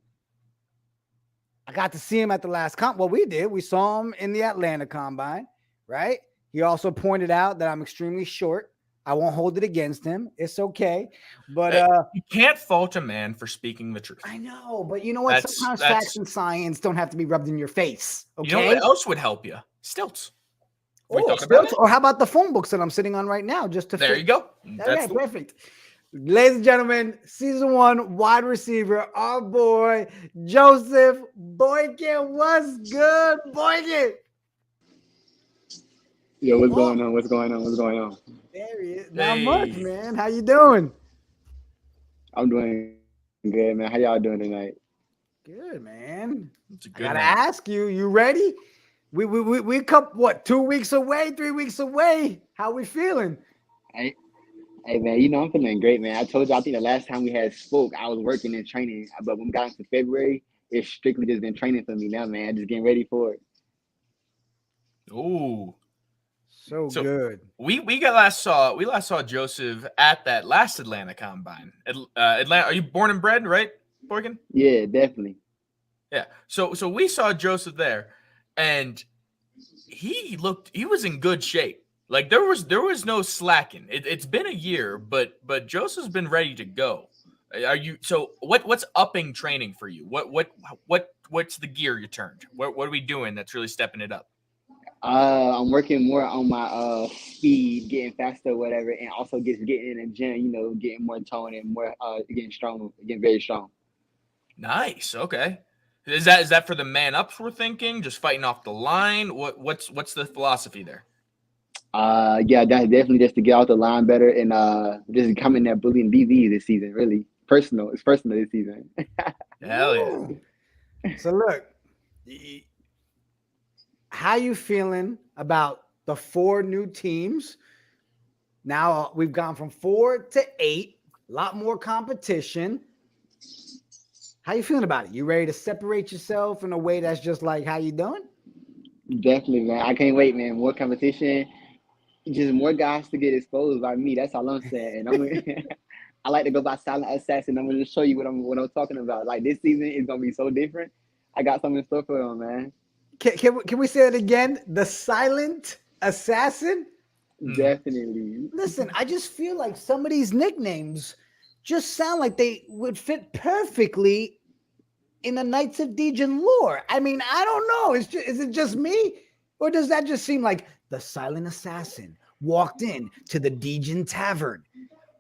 I got to see him at the last comp. Well, we did. We saw him in the Atlanta Combine, right? He also pointed out that I'm extremely short. I won't hold it against him. It's okay. But you can't fault a man for speaking the truth. I know, but you know what? Sometimes facts and science don't have to be rubbed in your face. Okay. You know what else would help you? Stilts. Stilts, or how about the phone books that I'm sitting on right now? Just to there you go. That's perfect. Ladies and gentlemen, season 1 wide receiver, our boy Joseph Boykin. What's good, Boykin? Yo, what's going on? What's going on? What's going on? There he is. Not much, man. How you doing? I'm doing good, man. How y'all doing tonight? Good, man. Good I gotta ask you. You ready? We come 2 weeks away, 3 weeks away. How we feeling? Hey, man. You know I'm feeling great, man. I told you. I think the last time we had spoke, I was working and training, but when we got into February, it's strictly just been training for me now, man. Just getting ready for it. Ooh. So good. We last saw Joseph at that last Atlanta Combine. Atlanta. Are you born and bred, right, Boykin? Yeah, definitely. Yeah. So we saw Joseph there, and he was in good shape. Like there was no slacking. It's been a year, but Joseph's been ready to go. Are you? So what's upping training for you? What's the gear you turned? What are we doing that's really stepping it up? I'm working more on my speed, getting faster, whatever, and also getting in the gym. You know, getting more tone and more getting strong, getting very strong. Nice. Okay. Is that for the man ups we're thinking? Just fighting off the line? What's the philosophy there? Yeah, that's definitely just to get out the line better and just coming there bullying BV this season. Really personal. It's personal this season. Hell yeah. So look, how you feeling about the 4 new teams? Now we've gone from 4 to 8, a lot more competition. How you feeling about it? You ready to separate yourself in a way that's just like, how you doing? Definitely, man. I can't wait, man. More competition, just more guys to get exposed by me. That's all I'm saying. And I like to go by Silent Assassin. I'm gonna show you what I'm talking about. Like this season is gonna be so different. I got something in store for them, man. Can we say it again? The Silent Assassin? Definitely. Listen, I just feel like some of these nicknames just sound like they would fit perfectly in the Knights of Degen lore. I mean, I don't know. Is it just me? Or does that just seem like the Silent Assassin walked in to the Degen Tavern?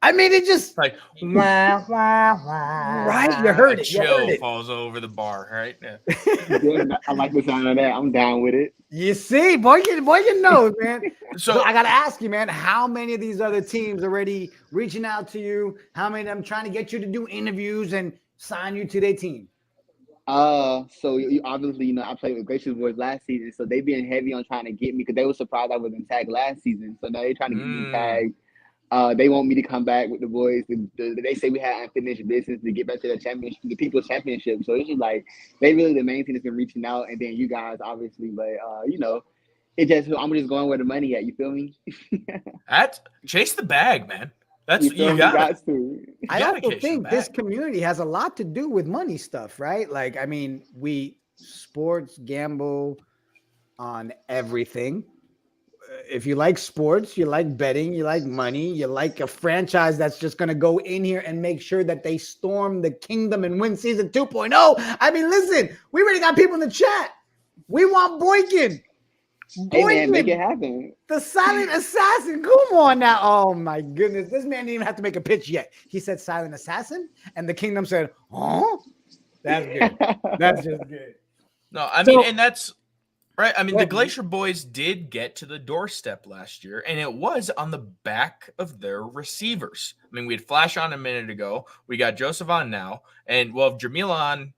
I mean, it just like wah, wah, wah. Right? You heard it. Chill falls over the bar, right? Yeah. I like the sound of that. I'm down with it. You see, Boykin knows, man. So I gotta ask you, man, how many of these other teams already reaching out to you? How many of them trying to get you to do interviews and sign you to their team? So you obviously, you know, I played with Gracious Boys last season, so they being heavy on trying to get me because they were surprised I wasn't tagged last season. So now they're trying to get me tagged. They want me to come back with the boys. They say we had unfinished business to get back to the championship, the People's Championship. So it's just like they really the main thing that's been reaching out, and then you guys obviously. But you know, I'm just going where the money at. You feel me? Chase the bag, man. That's you got to. I also think this community has a lot to do with money stuff, right? Like, I mean, we sports gamble on everything. If you like sports, you like betting, you like money, you like a franchise that's just going to go in here and make sure that they storm the kingdom and win season 2.0. I mean, listen, we already got people in the chat. We want Boykin. Hey, man, make it happen. The Silent Assassin. Come on now. Oh, my goodness. This man didn't even have to make a pitch yet. He said Silent Assassin, and the kingdom said, huh? That's good. That's just good. No, I mean, and that's right. I mean, the Glacier Boys did get to the doorstep last year, and it was on the back of their receivers. I mean, we had Flash on a minute ago. We got Joseph on now, and we'll have Jamil on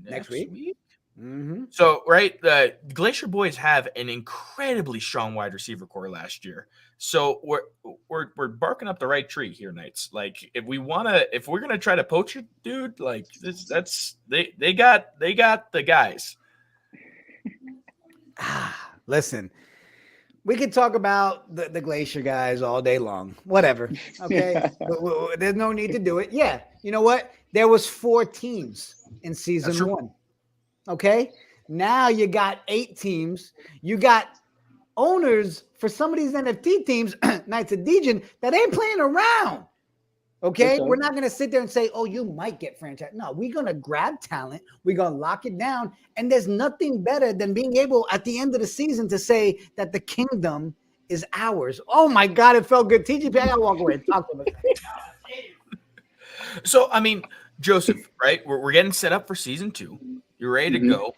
next week. Mm-hmm. So, right, the Glacier Boys have an incredibly strong wide receiver core last year. So we're barking up the right tree here, Knights. Like if we're gonna try to poach you, dude, like they got the guys. Listen, we could talk about the Glacier guys all day long. Whatever. Okay. There's no need to do it. Yeah. You know what? There was 4 teams in season 1. Okay. Now you got 8 teams. You got owners for some of these NFT teams, Knights of Degen, that ain't playing around. Okay. We're not going to sit there and say, oh, you might get franchise. No, we're going to grab talent. We're going to lock it down. And there's nothing better than being able at the end of the season to say that the kingdom is ours. Oh my God, it felt good. TGP, I got to walk away and talk to him. So, I mean, Joseph, right? We're getting set up for season 2. You're ready to go.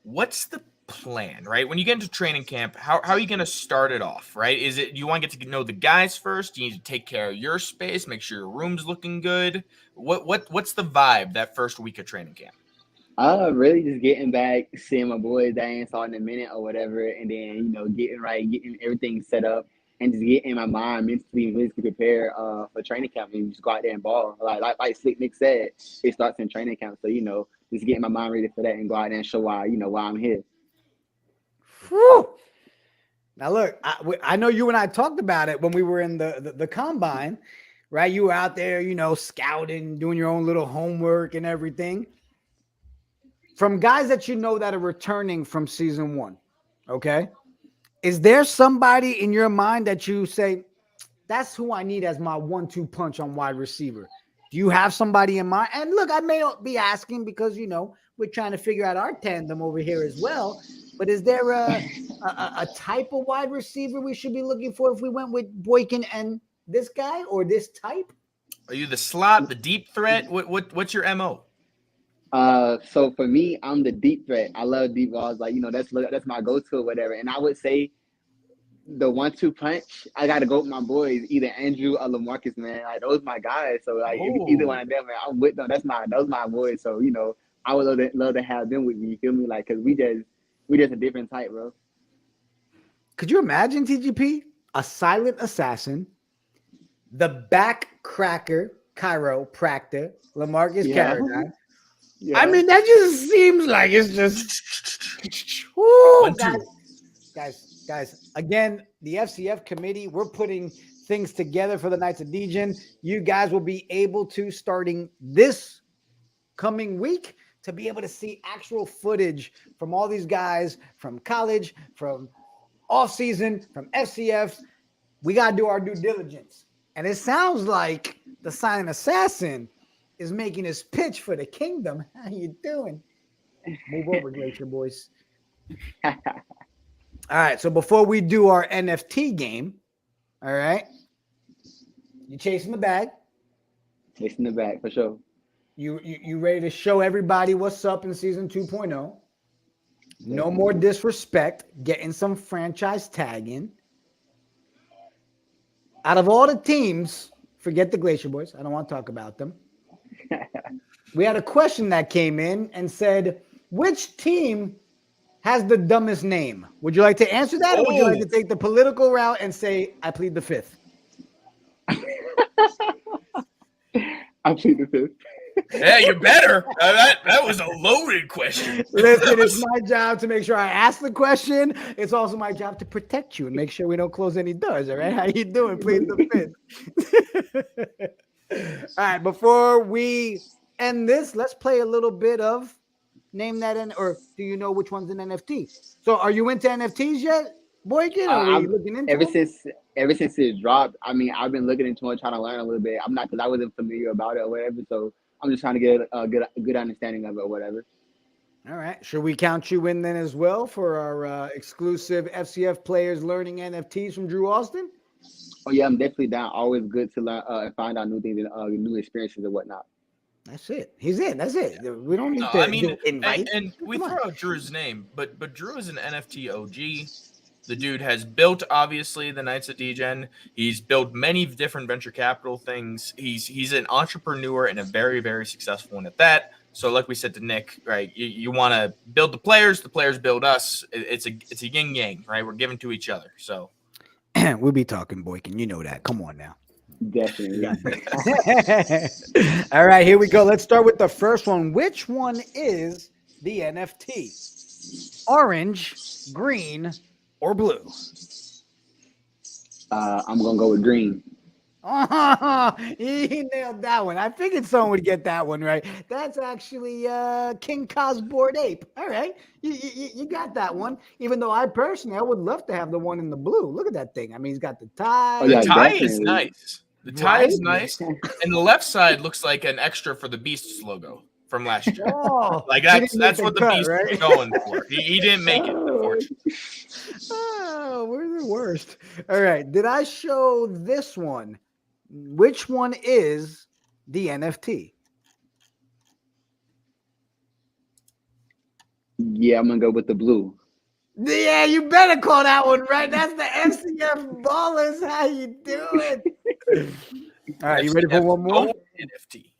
What's the plan, right? When you get into training camp, how are you going to start it off, right? Is it you want to get to know the guys first? Do you need to take care of your space, make sure your room's looking good? What's the vibe that first week of training camp? Really just getting back, seeing my boys that I ain't saw in a minute or whatever, and then getting everything set up, and just getting my mind mentally prepared for training camp, and just go out there and ball. Like Slick Nick said, it starts in training camp, so just getting my mind ready for that and go out there and show why I'm here. Whew. Now look, I know you and I talked about it when we were in the combine, right? You were out there, scouting, doing your own little homework and everything. From guys that that are returning from season 1, okay? Is there somebody in your mind that you say, that's who I need as my 1-2 punch on wide receiver? Do you have somebody in mind? And look, I may be asking because, we're trying to figure out our tandem over here as well. But is there a type of wide receiver we should be looking for if we went with Boykin and this guy or this type? Are you the slot, the deep threat? What's your MO? So for me, I'm the deep threat. I love deep balls. Like, that's my go-to or whatever. And I would say the 1-2 punch, I got to go with my boys, either Andrew or LaMarcus, man. Like, those my guys. So, like, either one of them, man, I'm with them. Those my boys. So, I would love to have them with me. You feel me? Like, because we just a different type, bro. Could you imagine, TGP? A silent assassin, the back cracker, chiropractor, LaMarcus Carradine. Yeah. I mean, that just seems like it's just woo, guys. Again, the FCF committee, we're putting things together for the Knights of Degen. You guys will be able to, starting this coming week, to be able to see actual footage from all these guys from college, from off season, from FCF. We got to do our due diligence. And it sounds like the silent assassin is making his pitch for the kingdom. How you doing? Move over, Glacier boys. All right. So before we do our NFT game, all right, you chasing the bag. Chasing the bag for sure. You ready to show everybody what's up in season 2.0? No more disrespect. Getting some franchise tagging. Out of all the teams, forget the Glacier boys. I don't want to talk about them. We had a question that came in and said, which team has the dumbest name? Would you like to answer that, or would you like to take the political route and say, I plead the fifth? I plead the fifth. Yeah, you better. That was a loaded question. Listen, it's my job to make sure I ask the question. It's also my job to protect you and make sure we don't close any doors. All right, how you doing? Plead the fifth. All right, before we end this, let's play a little bit of name that in, or do you know which one's an NFT? So, are you into NFTs yet, Boykin? Or are you looking into ever since it dropped? I mean, I've been looking into it, trying to learn a little bit. I'm not, because I wasn't familiar about it or whatever. So I'm just trying to get a good understanding of it or whatever. All right. Should we count you in then as well for our exclusive FCF players learning NFTs from Drew Austin? Oh yeah, I'm definitely down. Always good to learn and find out new things and new experiences and whatnot. That's it. He's in. That's it. We don't need to invite. And we throw out Drew's name, but Drew is an NFT OG. The dude has built, obviously, the Knights of Degen. He's built many different venture capital things. He's an entrepreneur and a very, very successful one at that. So like we said to Nick, right, you want to build the players build us. It's a yin yang, right? We're giving to each other. So we'll be talking, Boykin. You know that. Come on now. Definitely. All right, here we go. Let's start with the first one. Which one is the NFT? Orange green, or blue? I'm gonna go with green. Oh, he nailed that one. I figured someone would get that one right. That's actually King Kos Bored Ape. All right, you got that one. Even though I personally, I would love to have the one in the blue. Look at that thing. I mean, he's got the tie. Oh, The yeah, tie is definitely. nice. The tie is Right? nice, and the left side looks like an extra for the Beasts logo from last year. Oh, Like he didn't make that's what the cut, Beast right? was going for. He didn't make it, unfortunately. Oh, we're the worst. All right. Did I show this one? Which one is the NFT? Yeah, I'm gonna go with the blue. Yeah, you better call that one right. That's the FCF Ballers. How you doing? All right, you ready for one more? NFT.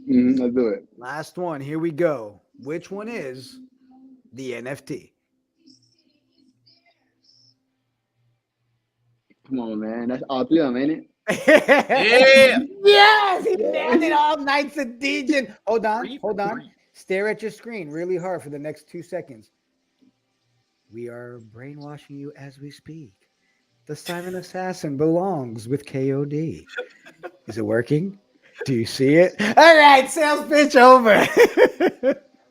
Let's do it. Last one. Here we go. Which one is the NFT? Come on, man. That's all three of them, ain't it? Yeah. Yes, he nailed it all. Knights of Degen. Hold on, Three hold for on. three. Stare at your screen really hard for the next 2 seconds. We are brainwashing you as we speak. The silent assassin belongs with KOD. Is it working? Do you see it? All right, sales pitch over.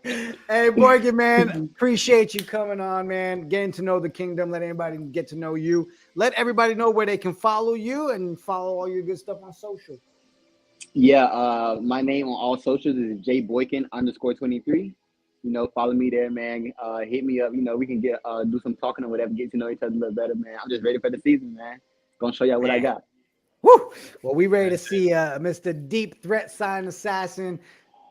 Hey, Borgie, man, appreciate you coming on, man. Getting to know the kingdom. Let anybody get to know you. Let everybody know where they can follow you and follow all your good stuff on social. Yeah, my name on all socials is jboykin_23. You know, follow me there, man. Hit me up. You know, we can get do some talking or whatever, get to know each other a little better, man. I'm just ready for the season, man. Gonna show y'all what I got. Woo! Well, we ready to see Mr. Deep Threat Sign Assassin.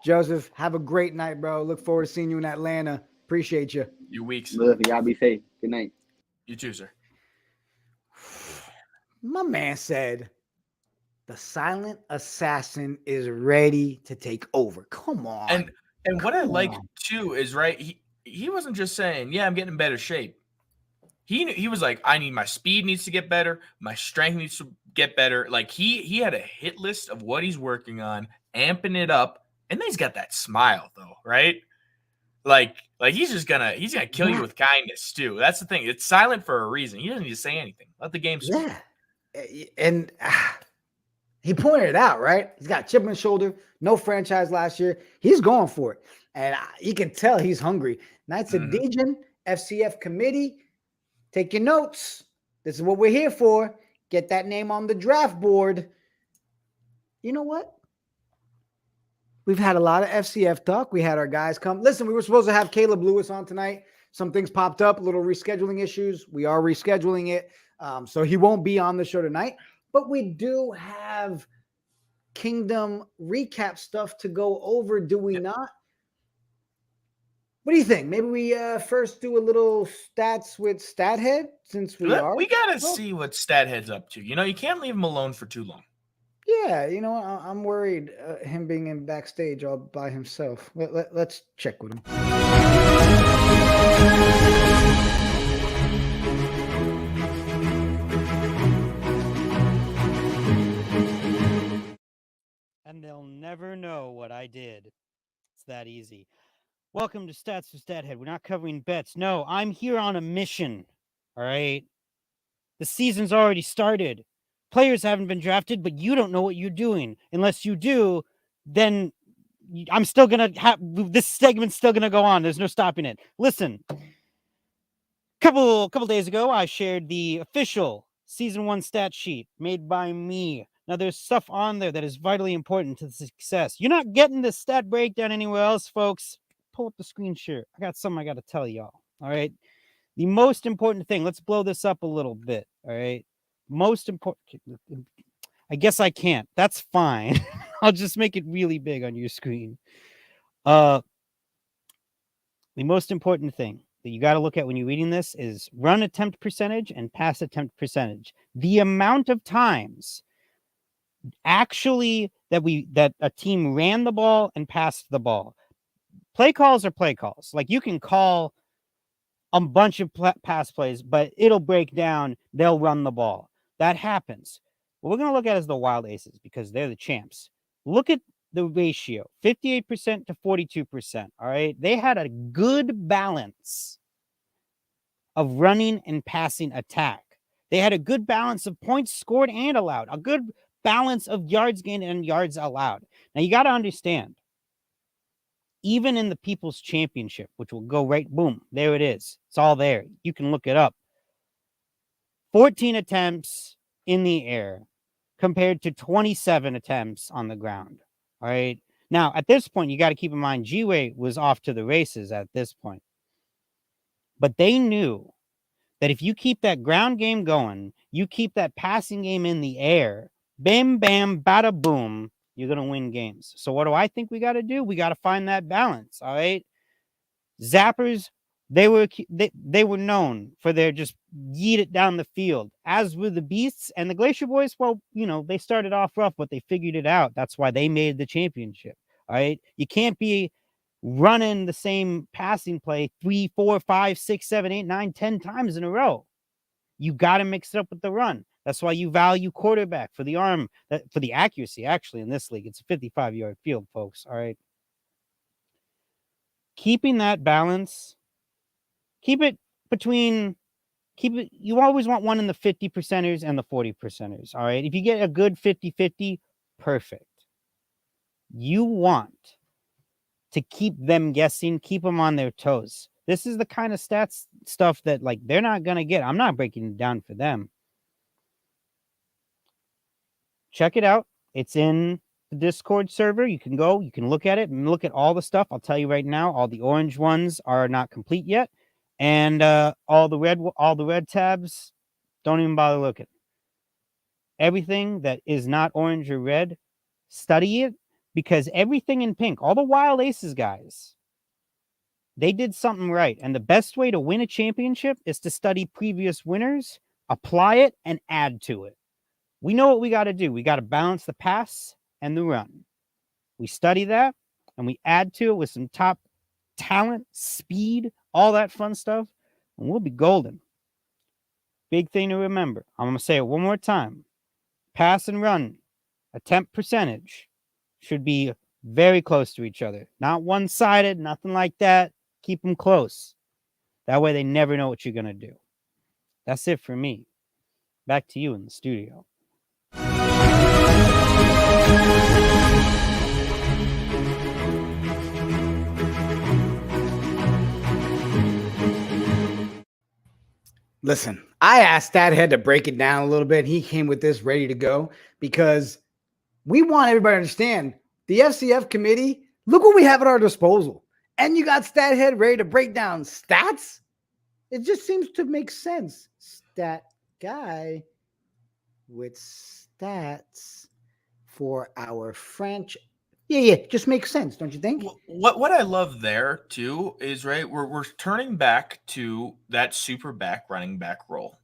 Joseph, have a great night, bro. Look forward to seeing you in Atlanta. Appreciate you. You weeks. Look, y'all be safe. Good night. You too, sir. My man said the silent assassin is ready to take over. Come on. And what I Come like on. too is he wasn't just saying, yeah, I'm getting in better shape. He was like, I need my speed needs to get better, my strength needs to get better. Like he had a hit list of what he's working on, amping it up, and then he's got that smile though, right? Like he's gonna kill you with kindness too. That's the thing. It's silent for a reason. He doesn't need to say anything. Let the game speak. Yeah. And he pointed it out, right? He's got a chip on his shoulder, no franchise last year. He's going for it. And you can tell he's hungry. Knights of Degen, FCF committee, take your notes. This is what we're here for. Get that name on the draft board. You know what? We've had a lot of FCF talk. We had our guys come. Listen, we were supposed to have Caleb Lewis on tonight. Some things popped up, little rescheduling issues. We are rescheduling it. So he won't be on the show tonight. But we do have Kingdom recap stuff to go over, do we not? What do you think? Maybe we first do a little stats with Stathead since we gotta see what Stathead's up to. You know, you can't leave him alone for too long. Yeah, you know, I'm worried him being in backstage all by himself. Let's check with him. And they'll never know what I did. It's that easy. Welcome to Stats with Stathead. We're not covering bets. No, I'm here on a mission. All right. The season's already started. Players haven't been drafted, but you don't know what you're doing. Unless you do, then I'm still going to have this segment's still going to go on. There's no stopping it. Listen, couple days ago, I shared the official season 1 stat sheet made by me. Now, there's stuff on there that is vitally important to the success. You're not getting this stat breakdown anywhere else, folks. Pull up the screen share. I got something I got to tell y'all. All right. The most important thing, let's blow this up a little bit. All right. Most important, I guess I can't. That's fine. I'll just make it really big on your screen. The most important thing that you got to look at when you're reading this is run attempt percentage and pass attempt percentage. The amount of times actually that a team ran the ball and passed the ball. Play calls are play calls. Like you can call a bunch of pass plays, but it'll break down. They'll run the ball. That happens. What we're going to look at is the wild aces because they're the champs. Look at the ratio, 58% to 42%. All right. They had a good balance of running and passing attack. They had a good balance of points scored and allowed, a good balance of yards gained and yards allowed. Now, you got to understand, even in the People's Championship, which will go right, boom, there it is. It's all there. You can look it up. 14 attempts in the air compared to 27 attempts on the ground. All right. Now, at this point, you got to keep in mind, G-Way was off to the races at this point. But they knew that if you keep that ground game going, you keep that passing game in the air, bam, bam, bada, boom, you're going to win games. So what do I think we got to do? We got to find that balance, all right? Zappers, they were known for their just yeet it down the field, as were the Beasts and the Glacier Boys. Well, they started off rough, but they figured it out. That's why they made the championship, all right? You can't be running the same passing play 3, 4, 5, 6, 7, 8, 9, 10 times in a row. You got to mix it up with the run. That's why you value quarterback for the arm, for the accuracy. Actually, in this league, it's a 55-yard field, folks. All right. Keeping that balance, you always want one in the 50 percenters and the 40 percenters. All right. If you get a good 50-50, perfect. You want to keep them guessing, keep them on their toes. This is the kind of stats stuff that they're not going to get. I'm not breaking it down for them. Check it out. It's in the Discord server. You can go, you can look at it and look at all the stuff. I'll tell you right now, all the orange ones are not complete yet. And all the red tabs, don't even bother looking. Everything that is not orange or red, study it, because everything in pink, all the Wild Aces guys, they did something right. And the best way to win a championship is to study previous winners, apply it, and add to it. We know what we got to do. We got to balance the pass and the run. We study that, and we add to it with some top talent, speed, all that fun stuff, and we'll be golden. Big thing to remember. I'm going to say it one more time. Pass and run, attempt percentage should be very close to each other. Not one-sided, nothing like that. Keep them close. That way they never know what you're going to do. That's it for me. Back to you in the studio. Listen, I asked Stathead to break it down a little bit. He came with this ready to go because we want everybody to understand the FCF committee. Look what we have at our disposal. And you got Stathead ready to break down stats. It just seems to make sense. Stat guy with stats for our franchise. Yeah, just makes sense, don't you think? What I love there too is we're turning back to that super back running back role,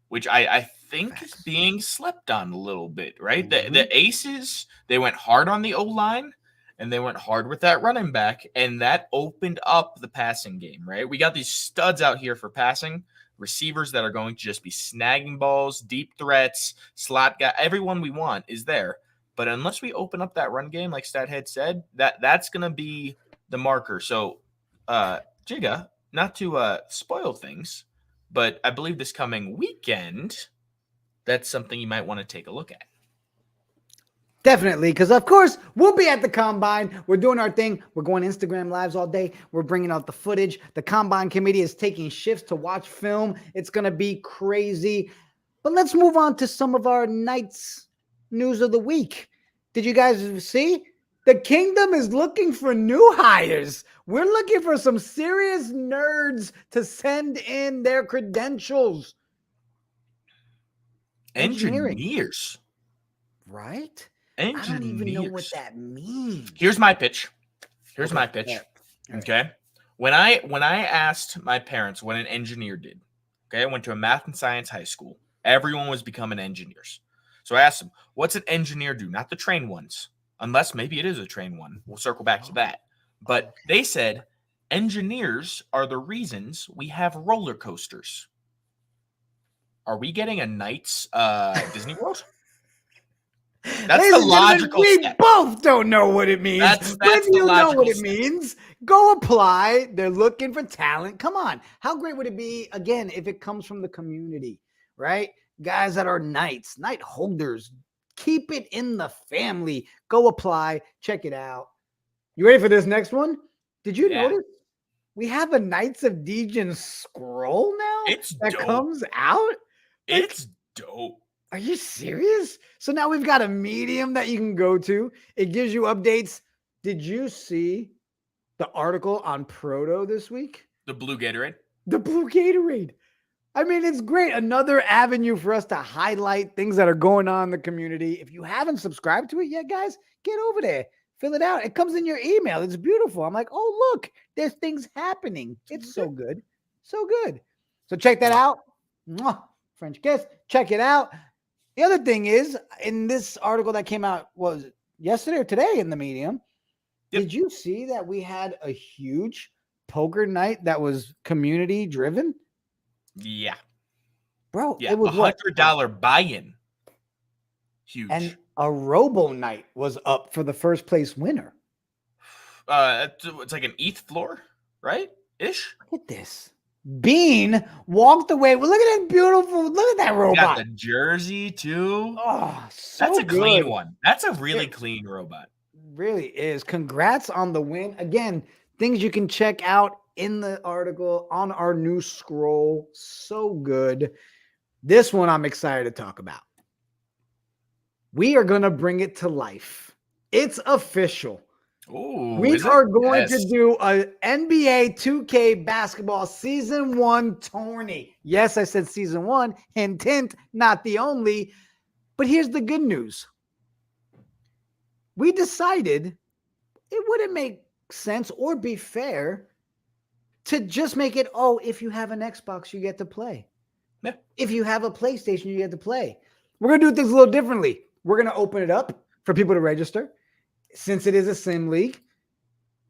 which I think is being slept on a little bit, right? Mm-hmm. The Aces, they went hard on the O-line and they went hard with that running back, and that opened up the passing game, right? We got these studs out here for passing, receivers that are going to just be snagging balls, deep threats, slot guy, everyone we want is there. But unless we open up that run game, like Stathead said, that's going to be the marker. So, Jigga, not to spoil things, but I believe this coming weekend, that's something you might want to take a look at. Definitely, because of course we'll be at the Combine. We're doing our thing. We're going Instagram lives all day. We're bringing out the footage. The Combine committee is taking shifts to watch film. It's going to be crazy. But let's move on to some of our Knights news of the week. Did you guys see? The Kingdom is looking for new hires. We're looking for some serious nerds to send in their credentials. Engineers. Right? Engineers. I don't even know what that means. Here's my pitch. Okay. When I asked my parents what an engineer did, okay, I went to a math and science high school. Everyone was becoming engineers. So I asked them, what's an engineer do? Not the train ones, unless maybe it is a train one. We'll circle back to that. But they said engineers are the reasons we have roller coasters. Are we getting a Knights Disney World? That's Ladies the and gentlemen, logical we step. both don't know what it means. That's When the you know logical what it step. means, go apply. They're looking for talent. Come on. How great would it be, again, if it comes from the community, right? Guys that are knights, knight holders, keep it in the family. Go apply. Check it out. You ready for this next one? Did you Yeah. notice we have a Knights of Degen scroll now It's that dope. comes out? It's dope. Are you serious? So now we've got a medium that you can go to. It gives you updates. Did you see the article on Porto this week? The blue Gatorade. The blue Gatorade. I mean, it's great. Another avenue for us to highlight things that are going on in the community. If you haven't subscribed to it yet, guys, get over there. Fill it out. It comes in your email. It's beautiful. I'm like, oh, look, there's things happening. It's so good. So good. So check that out. Mwah. French kiss. Check it out. The other thing is, in this article that came out, was it yesterday or today in the Medium, Yep. did you see that we had a huge poker night that was community driven? Yeah. Bro, Yeah. it was what? $100 buy-in. Huge. And a robo night was up for the first place winner. It's like an ETH floor, right? Ish. Look at this. Bean walked away. Well, look at that beautiful. Look at that Got robot. the jersey too. Oh, so That's a clean good. one. That's a really It clean robot. really is. Congrats on the win. Again, things you can check out in the article on our new scroll. So good. This one I'm excited to talk about. We are going to bring it to life. It's official. Oh, We are going to do a NBA 2K basketball season 1 tourney. Yes, I said season 1. Hint, hint, not the only. But here's the good news. We decided it wouldn't make sense or be fair to just make it, oh, if you have an Xbox, you get to play. Yeah. If you have a PlayStation, you get to play. We're going to do things a little differently. We're going to open it up for people to register. Since it is a sim league,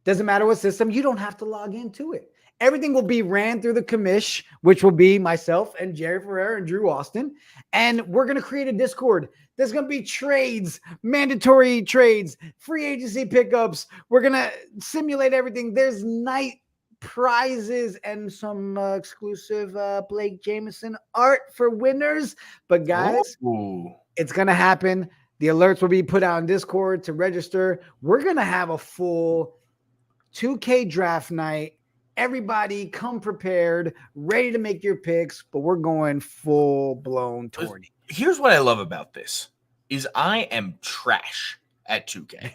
doesn't matter what system, you don't have to log into it. Everything will be ran through the commish, which will be myself and Jerry Ferrer and Drew Austin. And we're going to create a Discord. There's going to be trades, mandatory trades, free agency pickups. We're going to simulate everything. There's night prizes and some exclusive Blake Jameson art for winners. But guys, it's going to happen. The alerts will be put out on Discord to register. We're going to have a full 2K draft night. Everybody come prepared, ready to make your picks, but we're going full-blown tourney. Here's what I love about this is I am trash at 2K.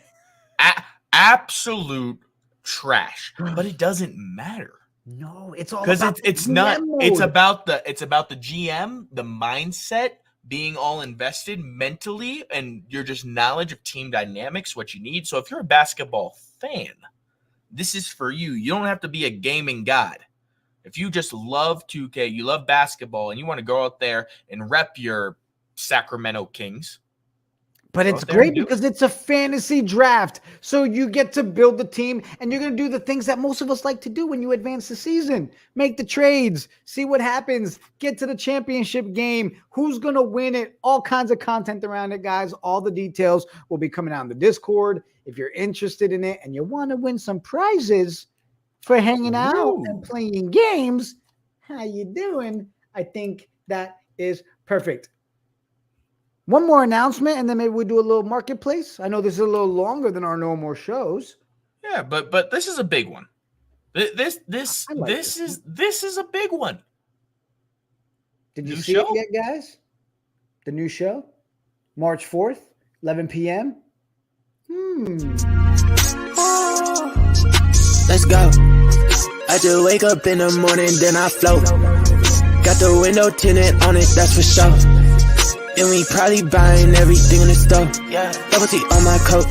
Absolute trash. But it doesn't matter. No, it's all because about it's the not GM it's mode. about the GM, the mindset, being all invested mentally, and your just knowledge of team dynamics, what you need. So if you're a basketball fan, this is for you. You don't have to be a gaming god. If you just love 2K, you love basketball, and you want to go out there and rep your Sacramento Kings. But it's great because it's a fantasy draft. So you get to build the team, and you're going to do the things that most of us like to do when you advance the season. Make the trades, see what happens, get to the championship game, who's going to win it, all kinds of content around it, guys. All the details will be coming out in the Discord. If you're interested in it and you want to win some prizes for hanging out and playing games, how you doing? I think that is perfect. One more announcement, and then maybe we'll do a little marketplace. I know this is a little longer than our normal shows. Yeah, but this is a big one. This is a big one. Did you see it yet, guys? The new show, March 4th, 11 p.m. Let's go. I just wake up in the morning, then I float. Got the window tinted on it, that's for sure. And we probably buying everything in the store. Double T on my coat.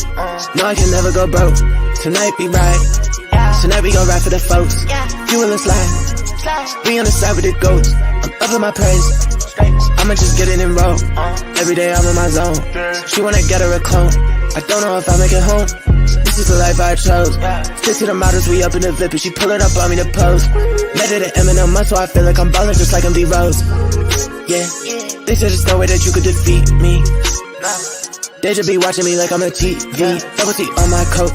No, I can never go broke. Tonight we ride. Tonight we gon' ride for the folks. Fuel and slide. We on the side with the goats. I'm up in my praise. I'ma just get it and roll. Every day I'm in my zone. She wanna get her a clone. I don't know if I make it home. This is the life I chose. Stick to the models, we up in the VIP, and she pull it up on me to pose. Met it at Eminem, so I feel like I'm ballin' just like I'm D-Rose. Yeah, they said there's no way that you could defeat me. They should be watching me like I'm a TV. Double T on my coat.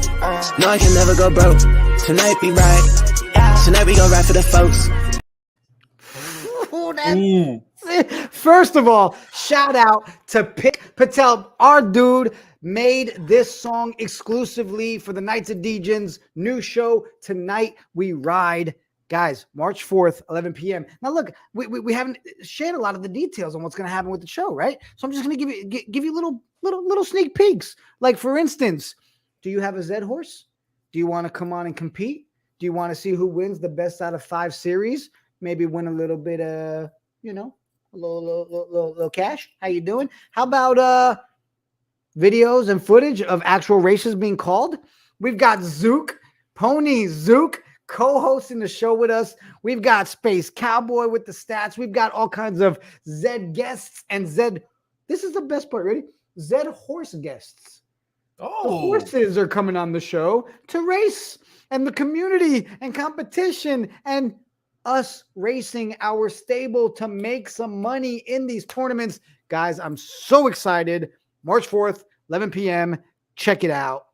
No, I can never go broke. Tonight we ride. Tonight we gon' ride for the folks. First of all, shout out to Pick Patel. Our dude made this song exclusively for the Knights of Degens new show, Tonight We Ride. Guys, March 4th, 11 p.m. Now, look, we haven't shared a lot of the details on what's going to happen with the show, right? So I'm just going to give you little sneak peeks. Like, for instance, do you have a Z horse? Do you want to come on and compete? Do you want to see who wins the best out of 5 series? Maybe win a little bit of, a little cash. How you doing? How about videos and footage of actual races being called? We've got Zook, Pony Zook, co-hosting the show with us. We've got Space Cowboy with the stats. We've got all kinds of Z guests and Z. This is the best part. Ready? Z horse guests. Oh, the horses are coming on the show to race, and the community and competition and us racing our stable to make some money in these tournaments. Guys, I'm so excited. March 4th, 11 p.m. Check it out.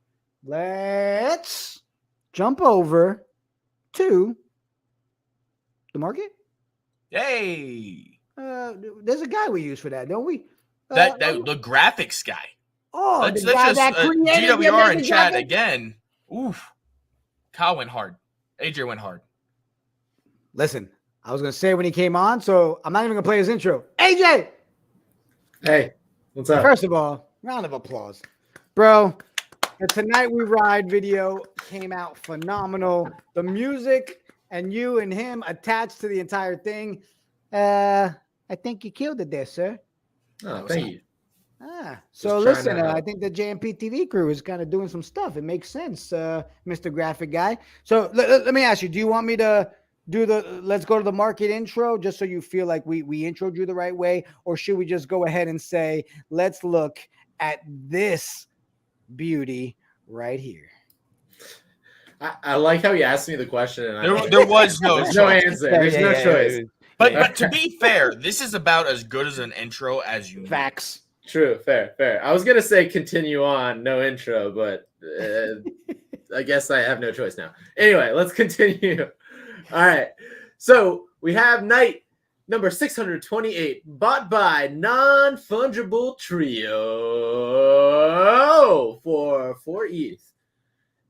Let's jump over to the market. Hey. There's a guy we use for that, don't we? The graphics guy. Oh, let's the guy just that created the GWR in amazing chat graphics. again. Oof. Kyle went hard. AJ went hard. Listen, I was going to say when he came on, so I'm not even going to play his intro. AJ! Hey, what's up? First of all, round of applause. Bro, the Tonight We Ride video came out phenomenal. The music and you and him attached to the entire thing. I think you killed it there, sir. Oh, thank you. So Just listen, trying to- I think the JMPTV crew is kind of doing some stuff. It makes sense, Mr. Graphic Guy. So let me ask you, do you want me to do let's go to the market intro just so you feel like we introed you the right way? Or should we just go ahead and say, let's look at this beauty right here? I like how you asked me the question, and There was no there's no choice. answer. There's no choice. But to be fair, this is about as good as an intro as you need. Facts. True, fair. I was gonna say continue on, no intro, but I guess I have no choice now. Anyway, let's continue. All right, so we have Knight number 628, bought by Non-Fungible Trio for 4 ETH.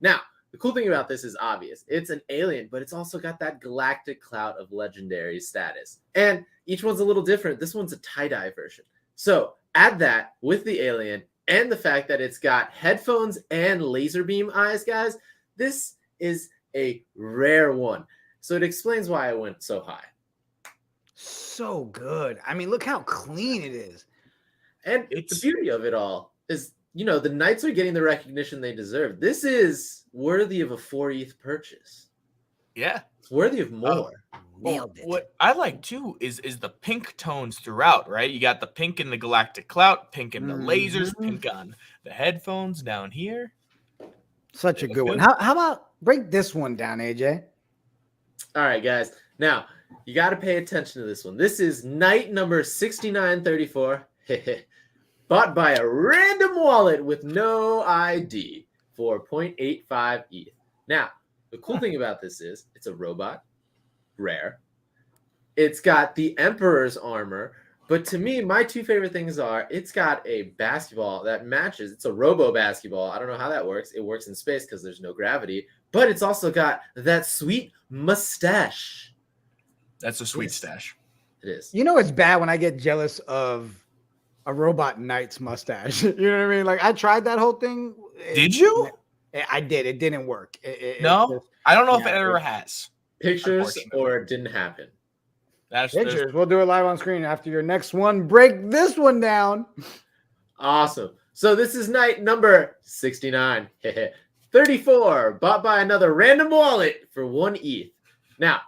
Now, the cool thing about this is obvious. It's an alien, but it's also got that galactic cloud of legendary status. And each one's a little different. This one's a tie-dye version. So add that with the alien and the fact that it's got headphones and laser beam eyes, guys. This is a rare one. So it explains why I went so high. So good. I mean, look how clean it is. And the beauty of it all is, the Knights are getting the recognition they deserve. This is worthy of a 4 ETH purchase. Yeah. It's worthy of more. Nailed it. What I like too is the pink tones throughout, right? You got the pink in the galactic cloud, pink in the lasers, pink on the headphones down here. Such a good one. How about break this one down, AJ? All right, guys. Now, you got to pay attention to this one. This is Knight number 6934. Bought by a random wallet with no ID for 0.85 ETH. Now, the cool thing about this is it's a robot, rare. It's got the Emperor's armor, but to me, my two favorite things are it's got a basketball that matches. It's a robo basketball. I don't know how that works. It works in space because there's no gravity, but it's also got that sweet mustache. That's a sweet stash. It is. It's bad when I get jealous of a robot knight's mustache. You know what I mean? Like, I tried that whole thing. Did you? I did. It didn't work. No, I don't know if it ever has. Pictures or it didn't happen. Pictures. We'll do it live on screen after your next one. Break this one down. Awesome. So this is Knight number 69. 34, bought by another random wallet for 1 ETH. Now,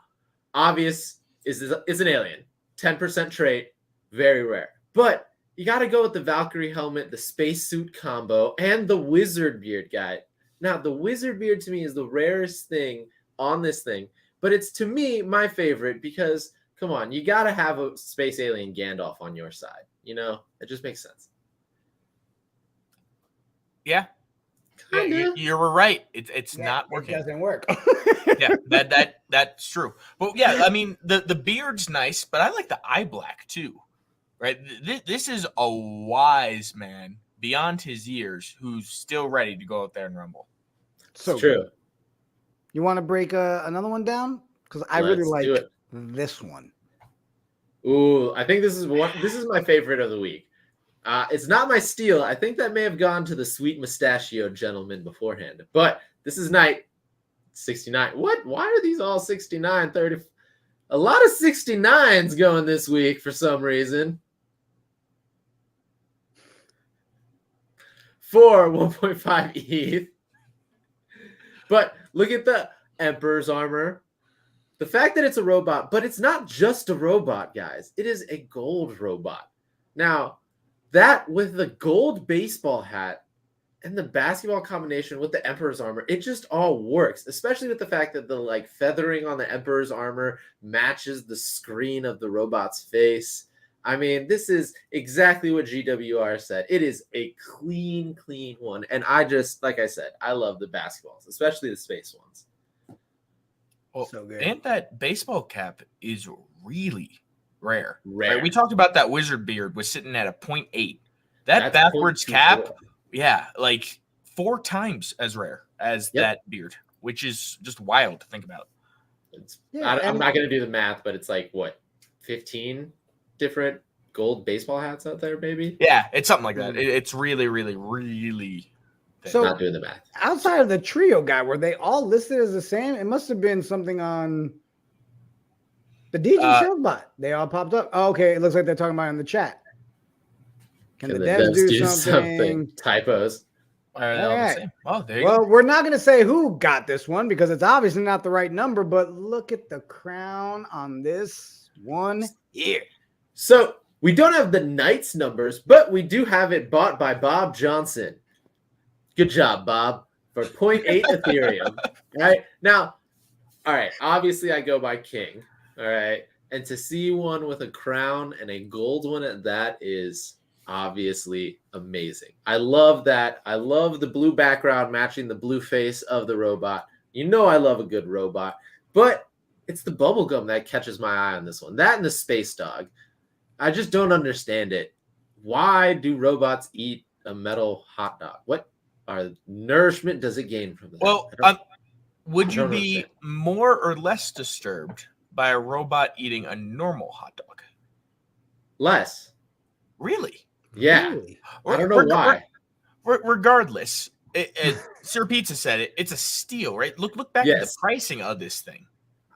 obvious is an alien. 10% trait, very rare. But you got to go with the Valkyrie helmet, the spacesuit combo, and the wizard beard guy. Now, the wizard beard to me is the rarest thing on this thing, but it's to me my favorite because, come on, you got to have a space alien Gandalf on your side. It just makes sense. Yeah. Yeah, you were right. It's not working. It doesn't work. Yeah, that's true. But yeah, I mean the beard's nice, but I like the eye black too. Right? This is a wise man beyond his years who's still ready to go out there and rumble. So It's true. good. You want to break another one down? Because I really Let's like do it. this one. Ooh, I think this is my favorite of the week. It's not my steal. I think that may have gone to the sweet mustachio gentleman beforehand. But this is night 69. What? Why are these all 69, 30? A lot of 69s going this week for some reason. For 1.5 ETH. But look at the Emperor's armor. The fact that it's a robot, but it's not just a robot, guys. It is a gold robot. Now, that with the gold baseball hat and the basketball combination with the Emperor's armor, it just all works, especially with the fact that the like feathering on the Emperor's armor matches the screen of the robot's face. I mean, this is exactly what GWR said. It is a clean one. And I just, like I said, I love the basketballs, especially the space ones. Well, So good. And that baseball cap is really rare. Rare. Right? We talked about that wizard beard was sitting at a 0.8. That That's backwards 0.24. cap, yeah, like 4 times as rare as Yep. that beard, which is just wild to think about. I'm not going to do the math, but it's like, what, 15 different gold baseball hats out there, maybe? Yeah, it's something like that. It's really, really, really thin. So- Not doing the math. Outside of the trio guy, were they all listed as the same? It must have been something on the DJ sales bot. They all popped up. Oh, okay, it looks like they're talking about it in the chat. Can the devs do something? Typos. All right. Oh, there you Well, go. we're not going to say who got this one because it's obviously not the right number, but look at the crown on this one here. So we don't have the Knights numbers, but we do have it bought by Bob Johnson. Good job, Bob, for 0.8 Ethereum. Right now, all right. Obviously, I go by King. All right, and to see one with a crown and a gold one at that is obviously amazing. I love that. I love the blue background matching the blue face of the robot. You know I love a good robot, but it's the bubblegum that catches my eye on this one. That and the space dog. I just don't understand it. Why do robots eat a metal hot dog? What nourishment does it gain from that? Well, would you be more or less disturbed by a robot eating a normal hot dog? Less. Really? Yeah. Really? I don't know why. Regardless, Sir Pizza said it. It's a steal, right? Look back at the pricing of this thing.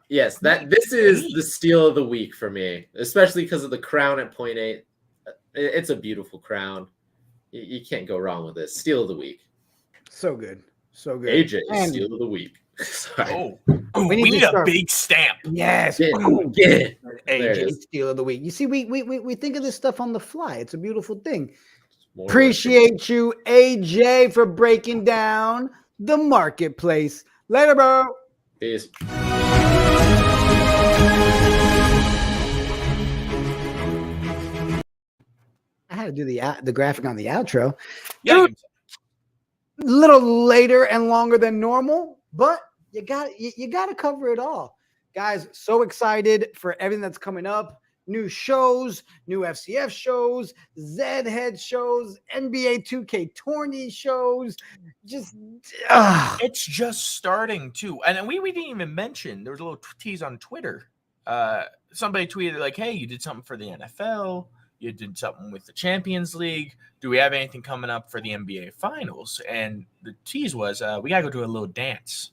Yes, this is the steal of the week for me, especially because of the crown at 0.8. It's a beautiful crown. You can't go wrong with this. Steal of the week. So good. So good. AJ, And- steal of the week. Sorry. We need to a big stamp. Yes. Get it. There it AJ is. steal of the week. You see, we think of this stuff on the fly. It's a beautiful thing. More Appreciate you, AJ, for breaking down the marketplace. Later, bro. Peace. I had to do the graphic on the outro. Yeah. A little later and longer than normal, but you got to cover it all. Guys, so excited for everything that's coming up. New shows, new FCF shows, Z-Head shows, NBA 2K tourney shows. Just It's just starting too. And we didn't even mention, there was a little tease on Twitter. Somebody tweeted like, hey, you did something for the NFL. You did something with the Champions League. Do we have anything coming up for the NBA Finals? And the tease was, we got to go do a little dance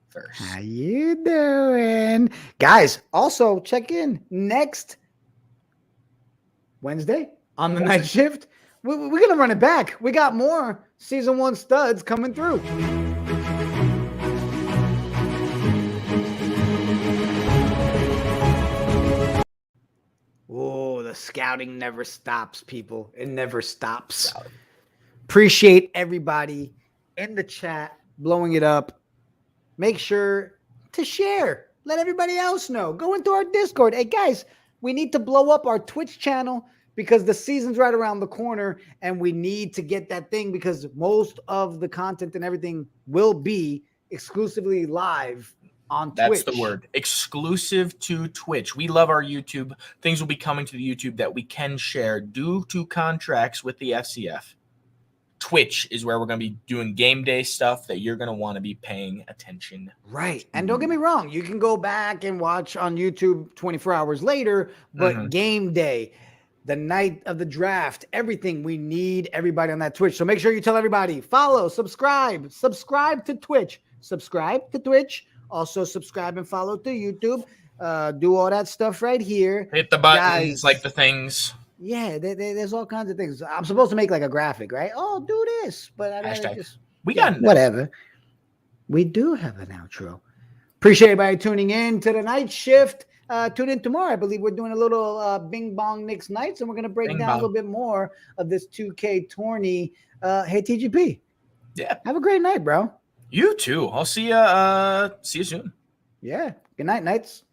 first. how you doing? Guys, also check in next Wednesday on the night shift. We're going to run it back. We got more season 1 studs coming through. Oh, the scouting never stops, people. It never stops. Appreciate everybody in the chat blowing it up. Make sure to share. Let everybody else know. Go into our Discord. Hey, guys, we need to blow up our Twitch channel because the season's right around the corner and we need to get that thing because most of the content and everything will be exclusively live on That's Twitch. the word. Exclusive to Twitch. We love our YouTube. Things will be coming to the YouTube that we can share due to contracts with the FCF. Twitch is where we're going to be doing game day stuff that you're going to want to be paying attention. Right. And don't get me wrong, you can go back and watch on YouTube 24 hours later, but game day, the night of the draft, everything, we need everybody on that Twitch. So make sure you tell everybody, follow, subscribe to Twitch, also subscribe and follow to YouTube. Do all that stuff right here. Hit the buttons, guys, like the things. Yeah, there's all kinds of things. I'm supposed to make like a graphic, right? Oh, do this, but I Hashtag. just We got whatever. We do have an outro. Appreciate everybody tuning in to the night shift. Tune in tomorrow. I believe we're doing a little Bing Bong Knicks Nights, and we're gonna break down a little bit more of this 2K tourney. Hey TGP. Yeah. Have a great night, bro. You too. I'll see you soon. Yeah. Good night, Knights.